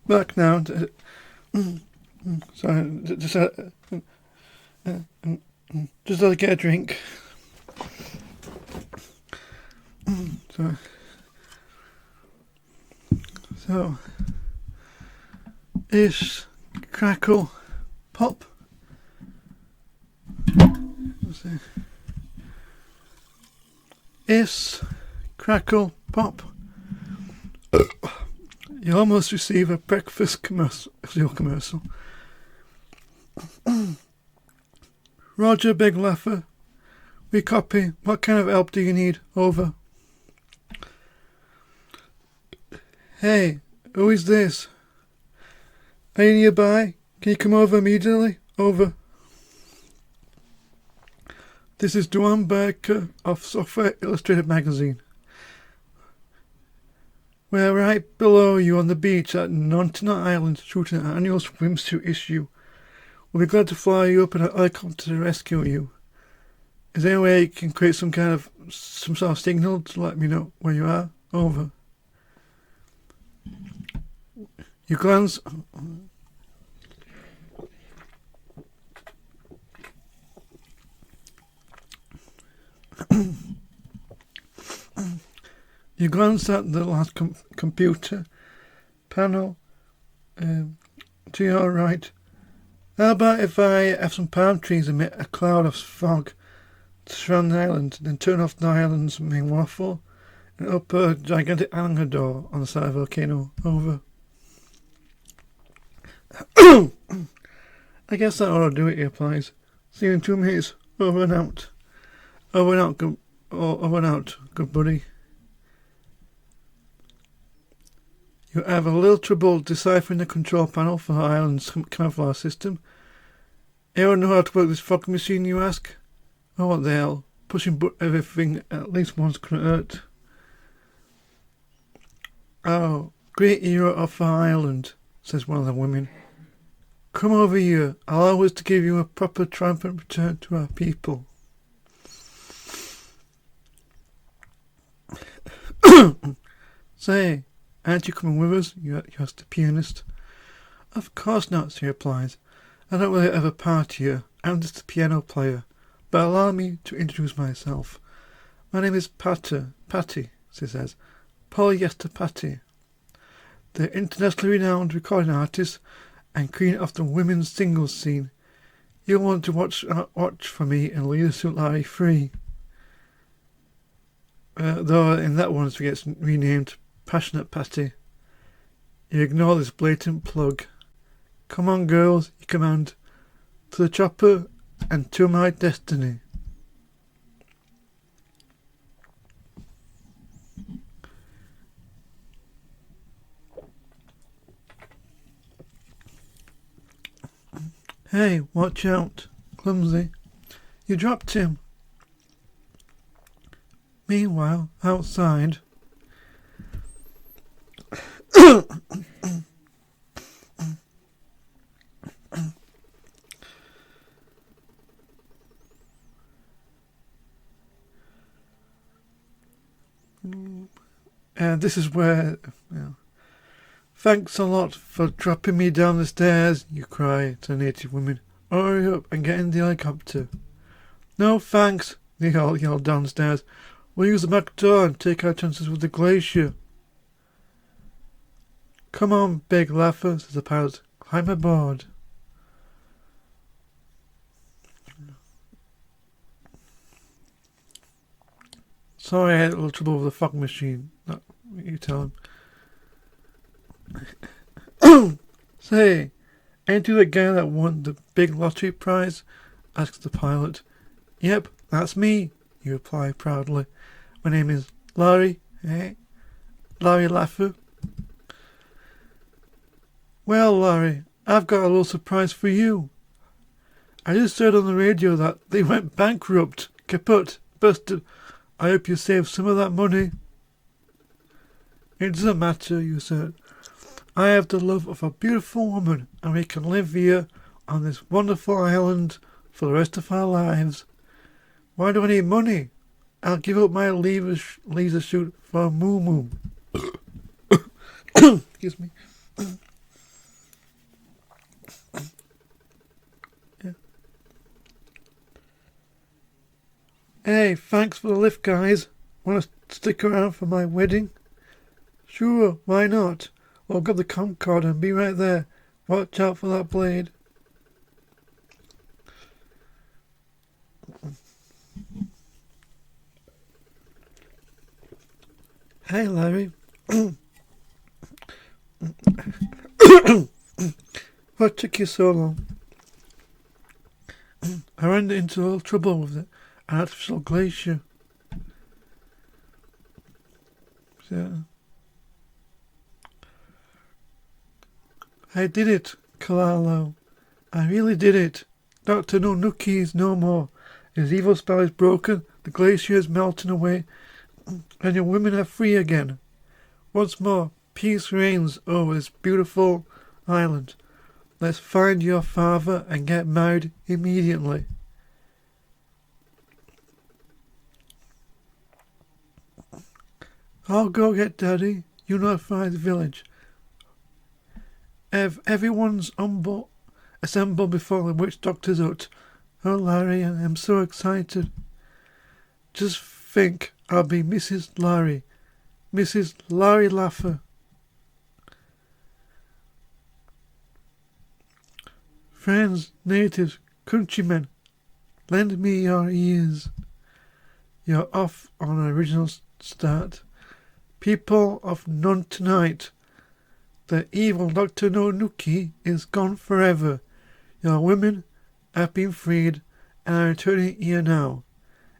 Back now. Sorry. Just let get a drink. Sorry. So, ish, crackle, pop. Let's see. Crackle, pop. You almost receive a breakfast commercial. Roger, Big Laugher. We copy. What kind of help do you need? Over. Hey, who is this? Are you nearby? Can you come over immediately? Over. This is Duane Baker of Software Illustrated magazine. We're right below you on the beach at Nantina Island shooting an annual swimsuit issue. We'll be glad to fly you up in a helicopter to rescue you. Is there any way you can create some sort of signal to let me know where you are? Over. You glance... You glance at the last computer panel to your right. How about if I have some palm trees emit a cloud of fog to surround the island, then turn off the island's main waterfall and up a gigantic anchor door on the side of the volcano? Over. I guess that ought to do it, he replies. See you in 2 minutes. Over and out. Over and out, good buddy. You have a little trouble deciphering the control panel for the island's camouflage system. Anyone know how to work this fog machine, you ask? Oh, what the hell. Pushing everything at least once couldn't hurt. Oh, great hero of our island, says one of the women. Come over here. I'll always to give you a proper triumphant return to our people. Say, aren't you coming with us? You asked the pianist. Of course not, she replies. I don't really have a part here. I'm just a piano player. But allow me to introduce myself. My name is Patty, she says. Polyester Patty. The internationally renowned recording artist and queen of the women's singles scene. You'll want to watch for me and Leader Suit Larry free. Though in that one she gets renamed Passionate Patty. You ignore this blatant plug. Come on, girls, you command. To the chopper and to my destiny. Hey, watch out. Clumsy. You dropped him. Meanwhile, outside... this is where... Thanks a lot for dropping me down the stairs, you cry to the native women. Hurry up and get in the helicopter. No thanks, they all yell downstairs. We'll use the back door and take our chances with the glacier. Come on, big laugher, says the pilot. Climb aboard. Sorry I had a little trouble with the fog machine. That, you tell him. Say, ain't you the guy that won the big lottery prize? Asks the pilot. Yep, that's me, you reply proudly. My name is Larry, Larry Laffer. Well, Larry, I've got a little surprise for you. I just heard on the radio that they went bankrupt, kaput, busted. I hope you saved some of that money. It doesn't matter, you said. I have the love of a beautiful woman, and we can live here on this wonderful island for the rest of our lives. Why do I need money? I'll give up my laser shoot for a moo-moo. Excuse me. Yeah. Hey, thanks for the lift, guys. Want to stick around for my wedding? Sure, why not? I'll grab the camcorder and be right there. Watch out for that blade. Hey, Larry. What took you so long? I ran into a little trouble with it. An artificial glacier. So, I did it, Kalalo. I really did it. Dr. No Nookies no more. His evil spell is broken, the glacier is melting away, and your women are free again. Once more, peace reigns over this beautiful island. Let's find your father and get married immediately. I'll go get Daddy. You notify the village. Everyone's assembled before the witch doctor's hut. Oh, Larry, I am so excited. Just think, I'll be Mrs. Larry. Mrs. Larry Laffer. Friends, natives, countrymen, lend me your ears. You're off on an original start. People of none tonight. The evil Dr. Nonuki is gone forever. Your women have been freed and are returning here now.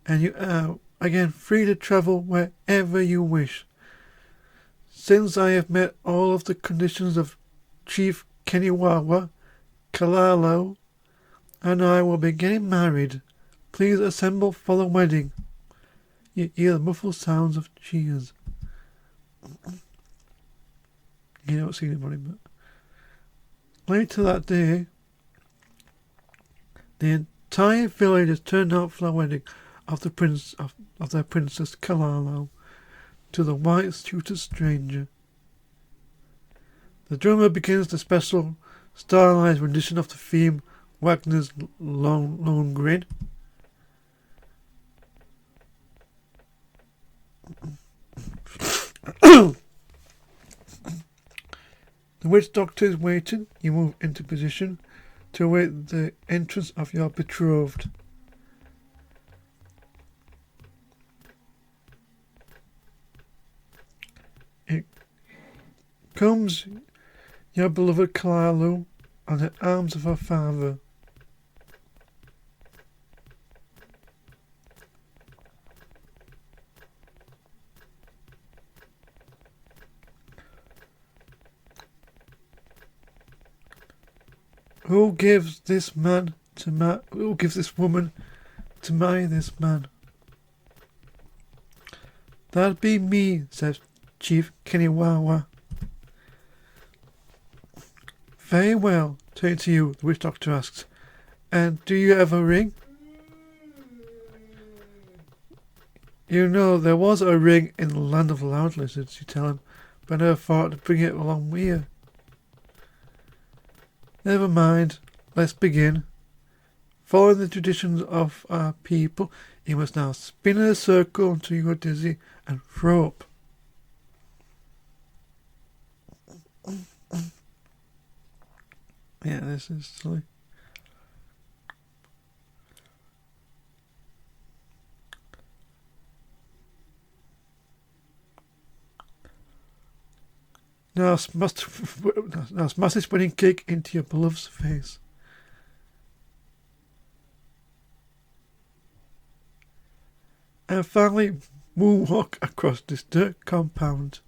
And you are again free to travel wherever you wish. Since I have met all of the conditions of Chief Keniwawa, Kalalo, and I will be getting married. Please assemble for the wedding. You hear the muffled sounds of cheers. You don't see anybody, but later that day, the entire village has turned out for the wedding of the prince of their princess Kalalo to the white-suited stranger. The drummer begins the special stylized rendition of the theme, Wagner's Lohengrin. The witch doctor is waiting. You move into position to await the entrance of your betrothed. It comes your beloved Kalalu on the arms of her father. Who gives this woman to marry this man? That'd be me, says Chief Keniwawa. Very well, turning to you, the witch doctor asks. And do you have a ring? You know, there was a ring in the land of loud lizards, you tell him, but I never thought to bring it along here. Never mind, let's begin. Following the traditions of our people, you must now spin in a circle until you are dizzy and throw up. Yeah, this is silly. Now smash this wedding cake into your beloved's face. And finally, moonwalk across this dirt compound.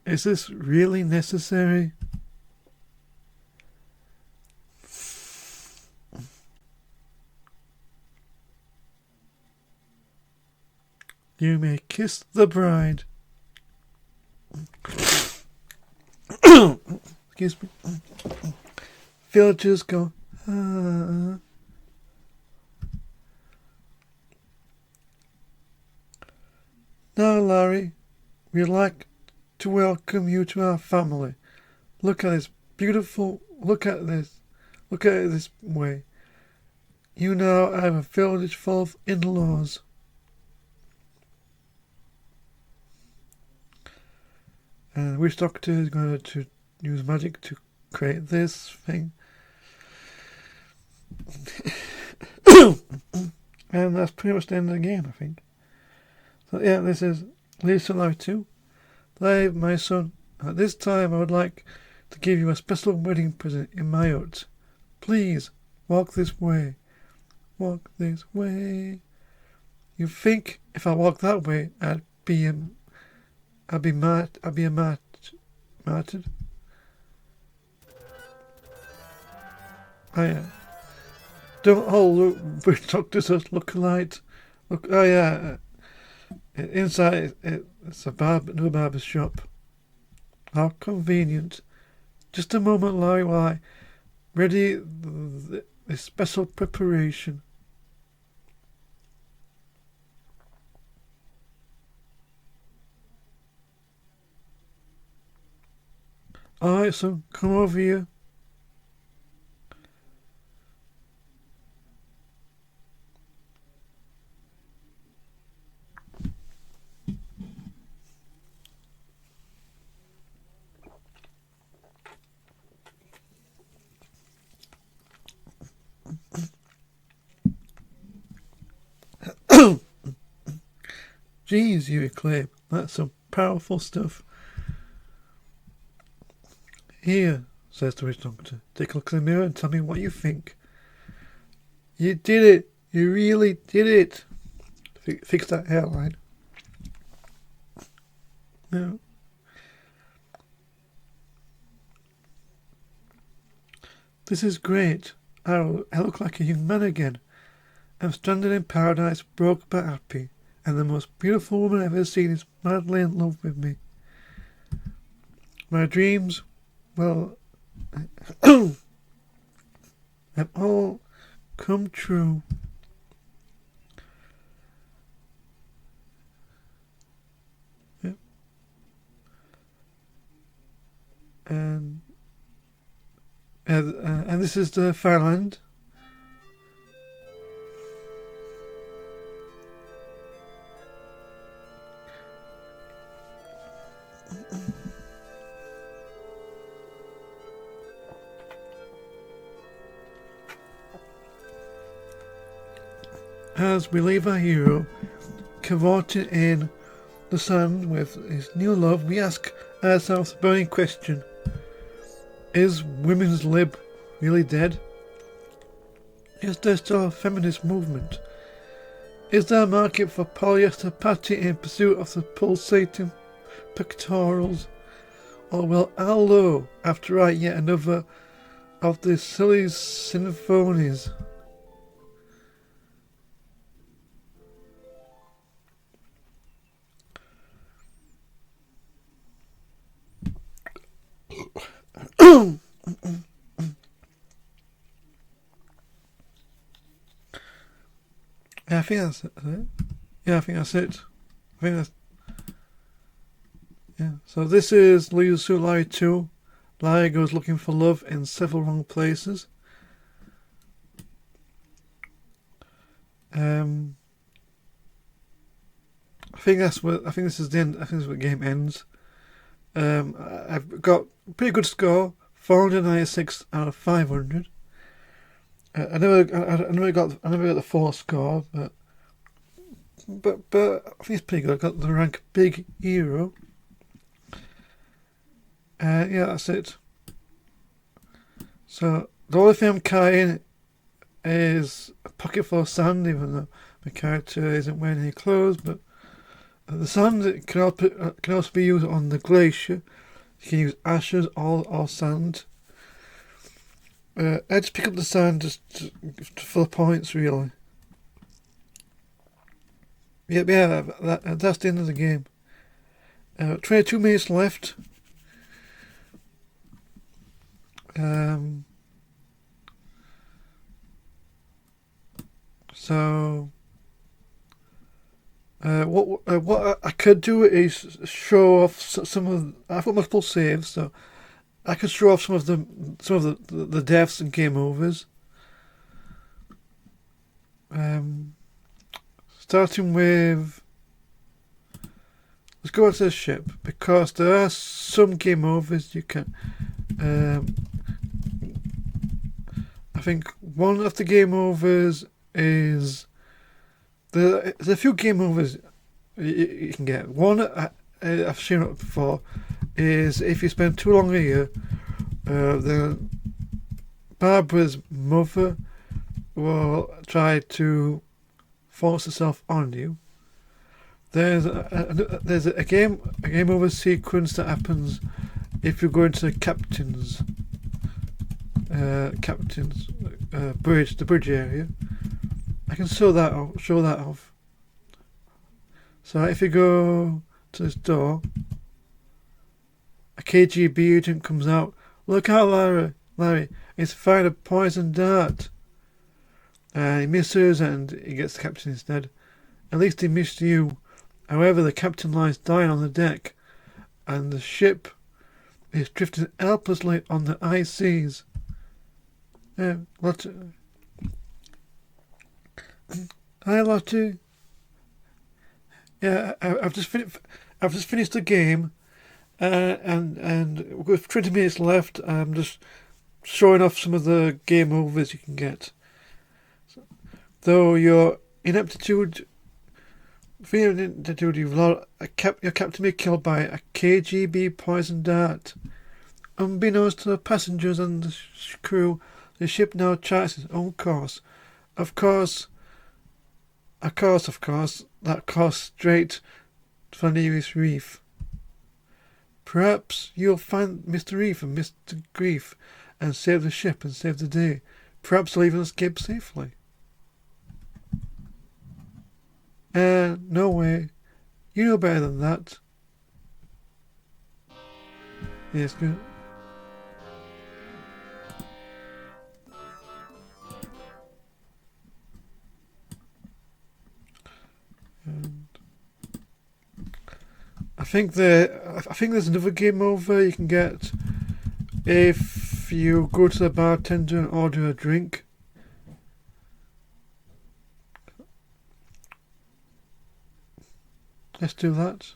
Is this really necessary? You may kiss the bride. Excuse me. Villagers go, ah. Now, Larry, we'd like to welcome you to our family. Look at this beautiful, look at it this way. You now have a village full of in-laws. And the witch doctor is going to use magic to create this thing. And that's pretty much the end of the game, I think. So yeah, this is Lisa Live 2. Live, my son. At this time, I would like to give you a special wedding present in my hut. Please, walk this way. Walk this way. You think if I walk that way, I'd be martyred. Oh yeah. Don't all witch doctors look alike? Look, oh yeah. Inside, it's another barber's shop. How convenient. Just a moment, Larry, while I ready the special preparation. Alright, son, come over here. Jeez, you exclaim. That's some powerful stuff. Here, says the witch doctor. Take a look in the mirror and tell me what you think. You did it. You really did it. Fix that hairline. No. This is great. I look like a young man again. I'm stranded in paradise, broke but happy, and the most beautiful woman I've ever seen is madly in love with me. My dreams, well, have all come true. Yep. And this is the Fairyland. As we leave our hero cavorting in the sun with his new love, we ask ourselves the burning question: is women's lib really dead? Is there still a feminist movement? Is there a market for polyester patty in pursuit of the pulsating pectorals? Or will Allo have to write yet another of the silly symphonies? Yeah, I think that's it. Yeah, I think that's it. I think that's... Yeah, so this is Leisure Suit Larry 2. Larry goes looking for love in several wrong places. I think this is the end. I think this is where the game ends. I've got a pretty good score, 496 out of 500. I never got the full score, but I think it's pretty good. I got the rank Big Hero. Yeah, that's it. So the only thing I'm carrying is a pocket full of sand, even though my character isn't wearing any clothes. But the sand can also be used on the glacier. You can use ashes or sand. I just pick up the sand just for the points, really. Yep, yeah, that's the end of the game. 22 minutes left. So what I could do is show off some of. I've got multiple saves, so I could show off some of the deaths and game overs. Starting with, let's go on to the ship, because there are some game overs you can. I think one of the game overs is there's a few game overs you can get. One I've seen it before is if you spend too long here, then Barbara's mother will try to force herself on you. There's a game over sequence that happens if you go into the captain's the bridge area. I can show that off. So if you go to this door, a KGB agent comes out. Look out, Larry, he's fired a poison dart. He misses and he gets the captain instead. At least he missed you. However, the captain lies dying on the deck, and the ship is drifting helplessly on the high seas. Lottie. Hi, Lottie. Yeah, I've just finished the game, and with 20 minutes left, I'm just showing off some of the game overs you can get. Though your ineptitude, your captain be killed by a KGB poison dart. Unbeknownst to the passengers and the crew, the ship now charts its own course. Of course, that course straight for the nearest reef. Perhaps you'll find Mr. Reef and Mr. Grief and save the ship and save the day. Perhaps they'll even escape safely. No way. You know better than that. Yes, good. I think there's another game over you can get if you go to the bartender and order a drink. Let's do that.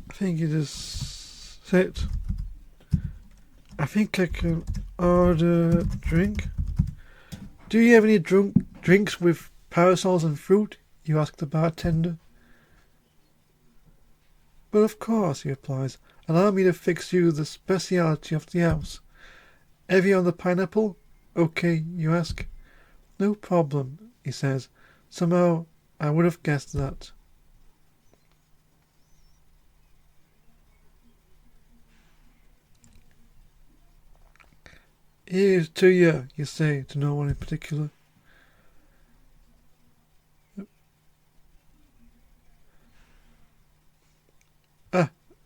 I think it is set. I think I can order a drink. Do you have any drinks with parasols and fruit? You ask the bartender. But of course, he replies. Allow me to fix you the speciality of the house. Heavy on the pineapple? Okay, you ask. No problem, he says. Somehow I would have guessed that. Here's to you say, to no one in particular.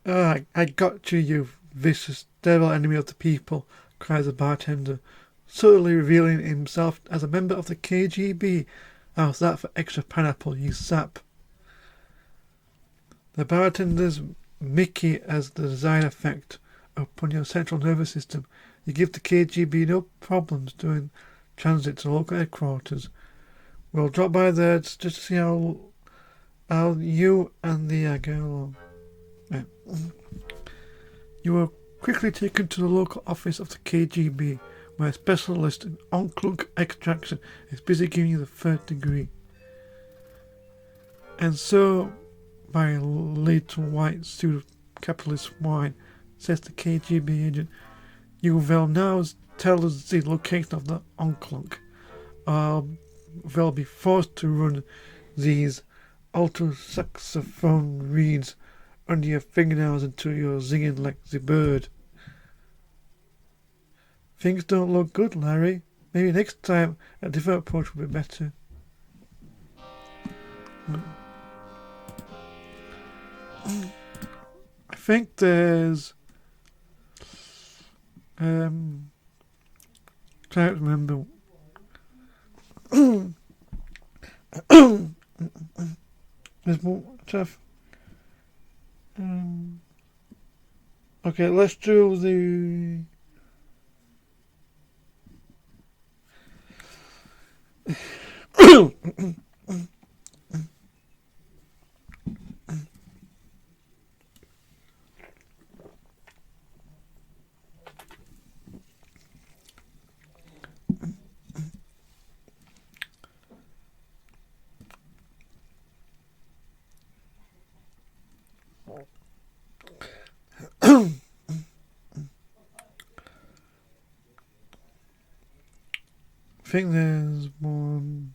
I got you, you vicious devil enemy of the people, cries the bartender, subtly revealing himself as a member of the KGB. How's that for extra pineapple, you sap? The bartender's Mickey has the desired effect upon your central nervous system. You give the KGB no problems during transit to local headquarters. We'll drop by there just to see how you and the get along. Yeah. You were quickly taken to the local office of the KGB, where a specialist in on-clunk extraction is busy giving you the third degree. And so, by a little white suit of capitalist swine, says the KGB agent, you will now tell us the location of the on-clunk. They'll be forced to run these alto saxophone reeds under your fingernails until you're zinging like the bird. Things don't look good, Larry. Maybe next time a different approach will be better. I think there's can't remember. There's more stuff. Okay, let's do the. think there's one.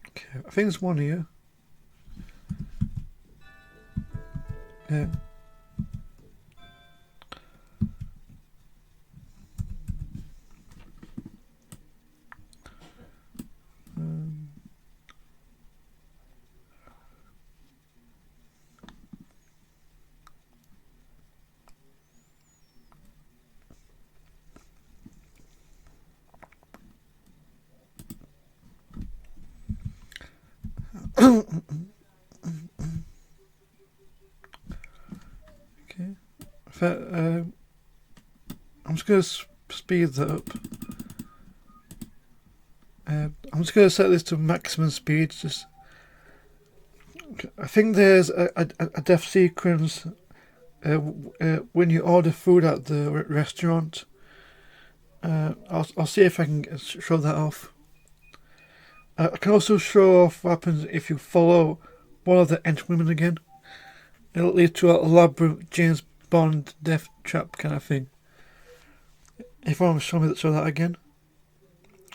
Okay, I think there's one here. Yeah. Okay. I'm just going to speed that up. I'm just going to set this to maximum speed. I think there's a death sequence when you order food at the restaurant. I'll see if I can show that off. I can also show off what happens if you follow one of the henchwomen again. It'll lead to a elaborate James Bond death trap kind of thing. If you want to show that again.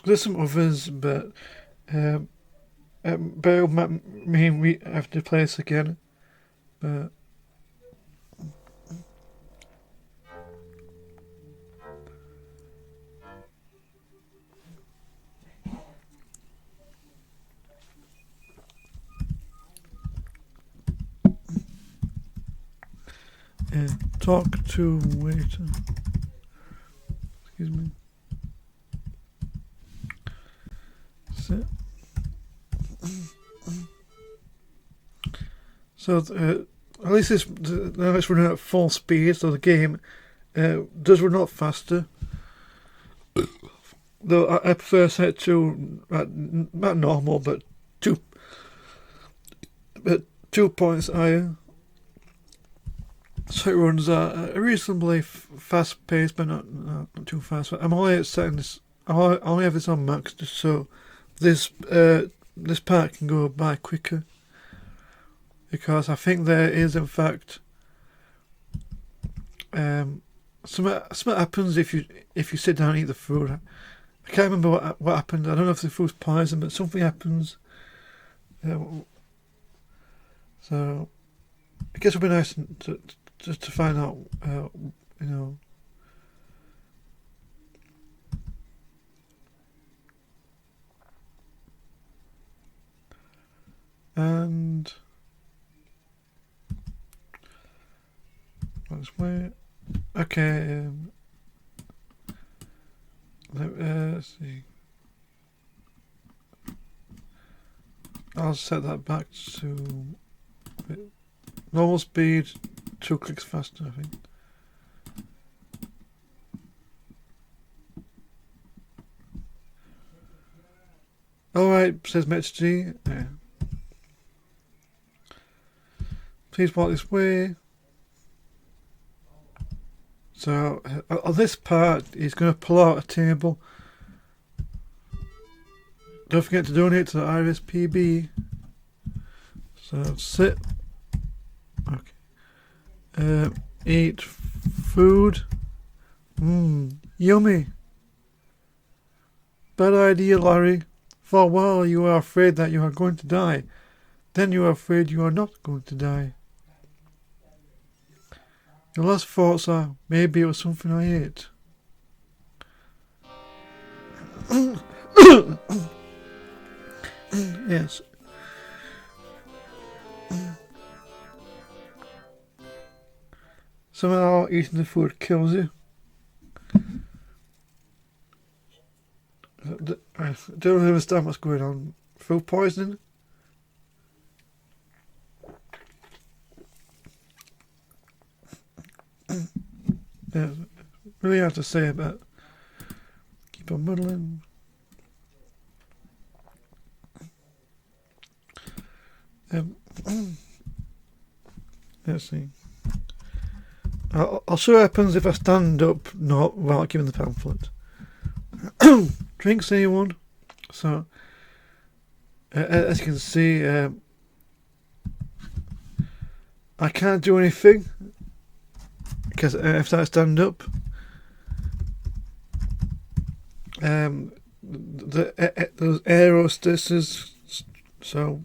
There's some others, but bear me we have to play this again. But talk to waiter. Excuse me. Sit. So at least now it's running at full speed, so the game does run up faster. Though I prefer set to not normal, but 2 points higher. So it runs at a reasonably fast pace, but not too fast. But I'm only setting this. I only have this on max just so this part can go by quicker. Because I think there is, in fact, something happens if you sit down and eat the food. I can't remember what happened. I don't know if the food's poison, but something happens. So I guess it would be nice to find out, you know. And let's wait. Okay. Let's see. I'll set that back to normal speed, 2 clicks faster, I think. Alright, says Metz G. Yeah. Please walk this way. So, on this part, he's going to pull out a table. Don't forget to donate to the RSPB. So, sit. Okay. Eat food. Yummy. Bad idea, Larry. For a while you are afraid that you are going to die. Then you are afraid you are not going to die. Your last thoughts are, maybe it was something I ate. Yes. Somehow eating the food kills you. I don't understand what's going on. Food poisoning? Yeah, really hard to say, but keep on muddling. Let's see. I'll show what happens if I stand up, not without giving the pamphlet. Drinks, anyone? So, as you can see, I can't do anything because if I stand up, those air hostesses. So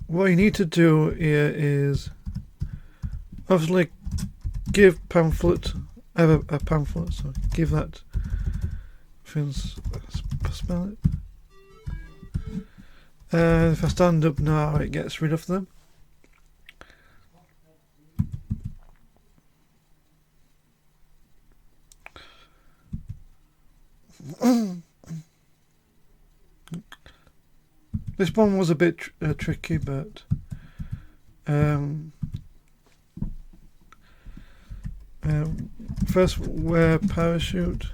what you need to do here is obviously give pamphlet. I have a pamphlet, so give that. Spell it. If I stand up now, it gets rid of them. This one was a bit tricky, but first wear parachute.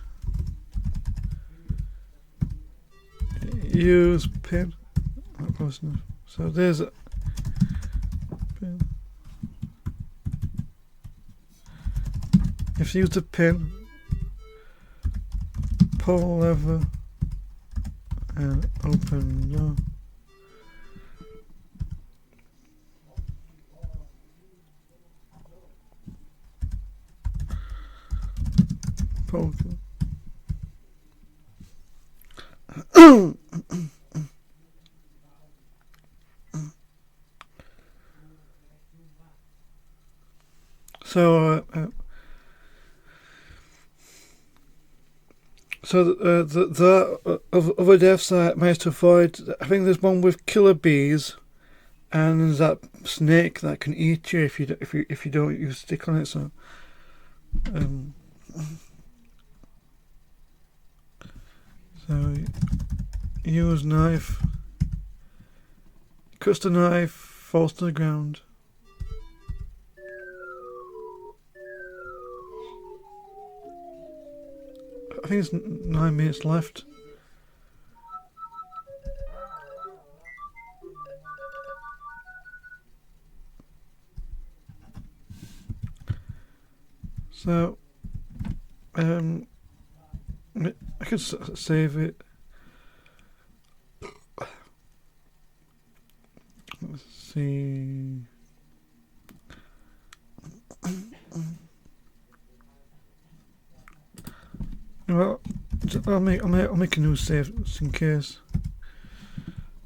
Use pin. Not close enough. So there's a pin. If you use the pin, pull lever and open door. Pull. The other deaths I managed to avoid. I think there's one with killer bees, and there's that snake that can eat you if you don't use stick on it. So, so use knife. Cuts the knife, falls to the ground. I think it's 9 minutes left. So, I could save it. Let's see. Well, I'll make a new save just in case.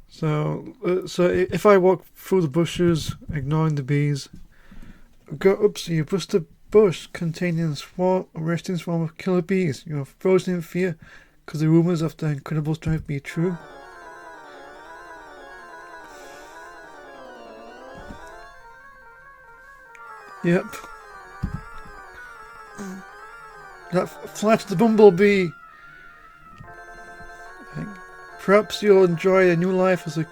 So if I walk through the bushes, ignoring the bees, go up so you bust a bush containing a resting swarm of killer bees. You are frozen in fear because the rumours of their incredible strength be true. Yep. That flash the bumblebee. Perhaps you'll enjoy a new life as a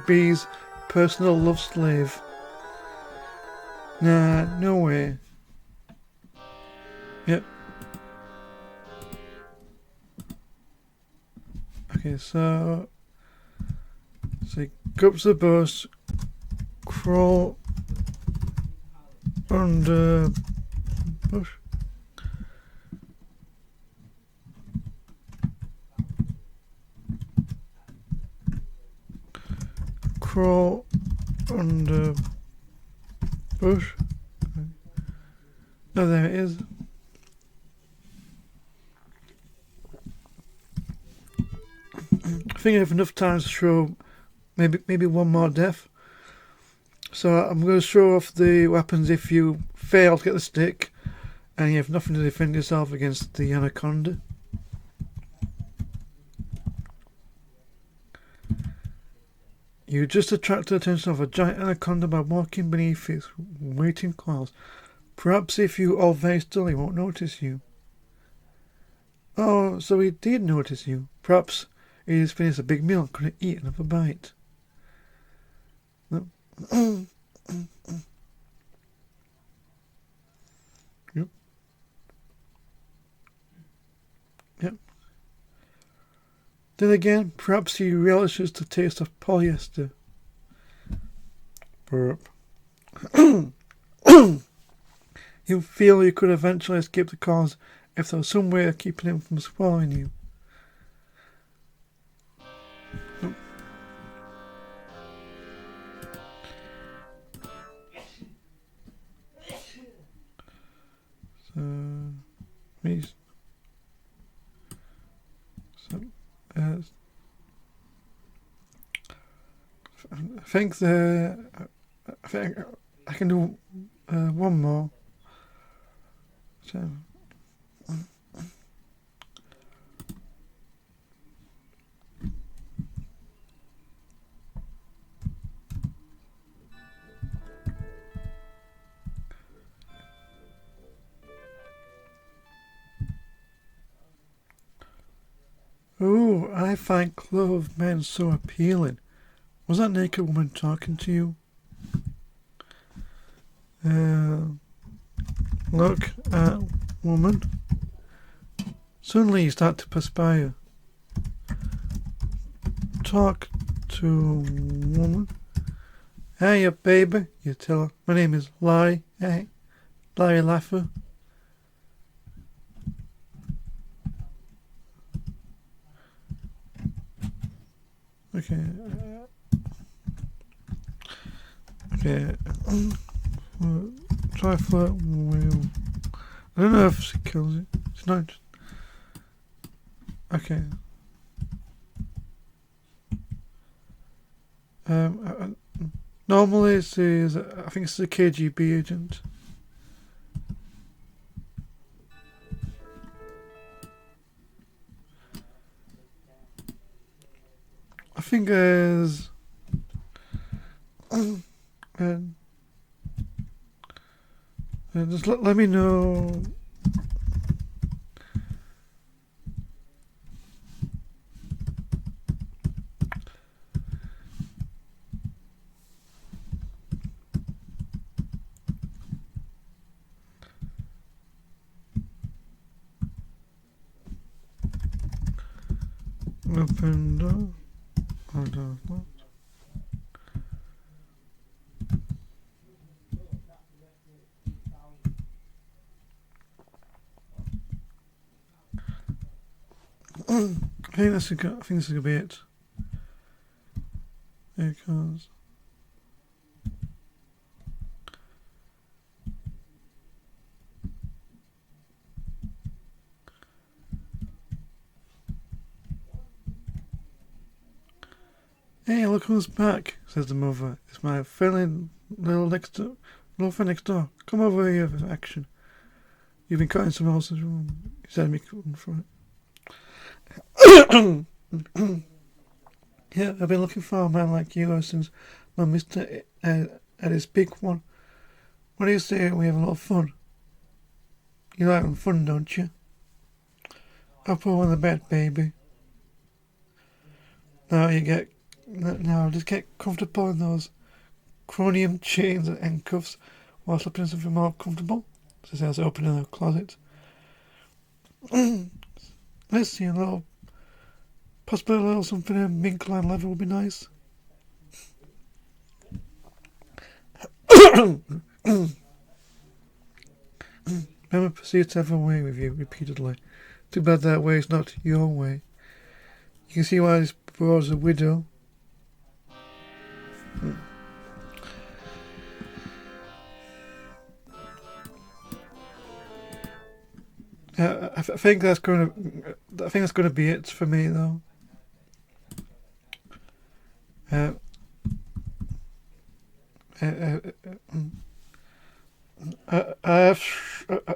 bee's personal love slave. Nah, no way. Yep. Okay, so go up to the bush, crawl under bush. Crawl under bush. Oh, there it is. I think I have enough time to show maybe one more death. So I'm going to show off the weapons if you fail to get the stick and you have nothing to defend yourself against the anaconda. You just attract the attention of a giant anaconda by walking beneath its waiting coils. Perhaps if you are very still, he won't notice you. Oh, so he did notice you. Perhaps he just finished a big meal and couldn't eat another bite. No. Yep. Then again, perhaps he relishes the taste of polyester. Burp. You feel you could eventually escape the cause if there was some way of keeping him from swallowing you. So, think I can do one more. So. Oh, I find clothed men so appealing. Was that naked woman talking to you? Look at woman. Suddenly you start to perspire. Talk to woman. Hey, baby, you tell her. My name is Larry. Hey, Larry Laffer. Okay. Okay. Try flirt with. I don't know if she kills it. It's not. Okay. Normally it says, I think it's a KGB agent. I think there's just let me know. Lavender. I think this is gonna be it. Because hey, look who's back, says the mother. It's my friend little friend next door. Come over here for action. You've been cutting someone else's room. He said me for it. Yeah, I've been looking for a man like you since my Mr. Ed had his big one. What do you say we have a lot of fun? You like having fun, don't you? Up on the bed, baby. Now just get comfortable in those chromium chains and handcuffs while slipping in something more comfortable. So says opening the closet. Let's see possibly a little something in mink line leather would be nice. Remember, proceed to have a way with you repeatedly. Too bad that way is not your way. You can see why this broad's a widow. I think that's going to be it for me, though. I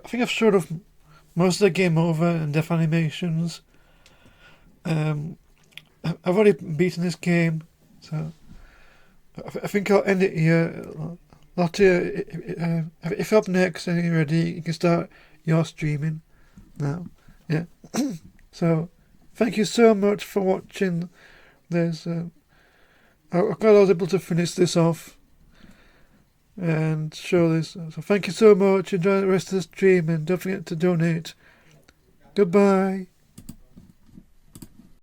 think I've showed off most of the game over and death animations. I've already beaten this game, so I think I'll end it here. Lottie, if you're up next and you're ready, you can start your streaming now. Yeah. So, thank you so much for watching this. I'm glad I was able to finish this off and show this. So thank you so much. Enjoy the rest of the stream and don't forget to donate. Goodbye.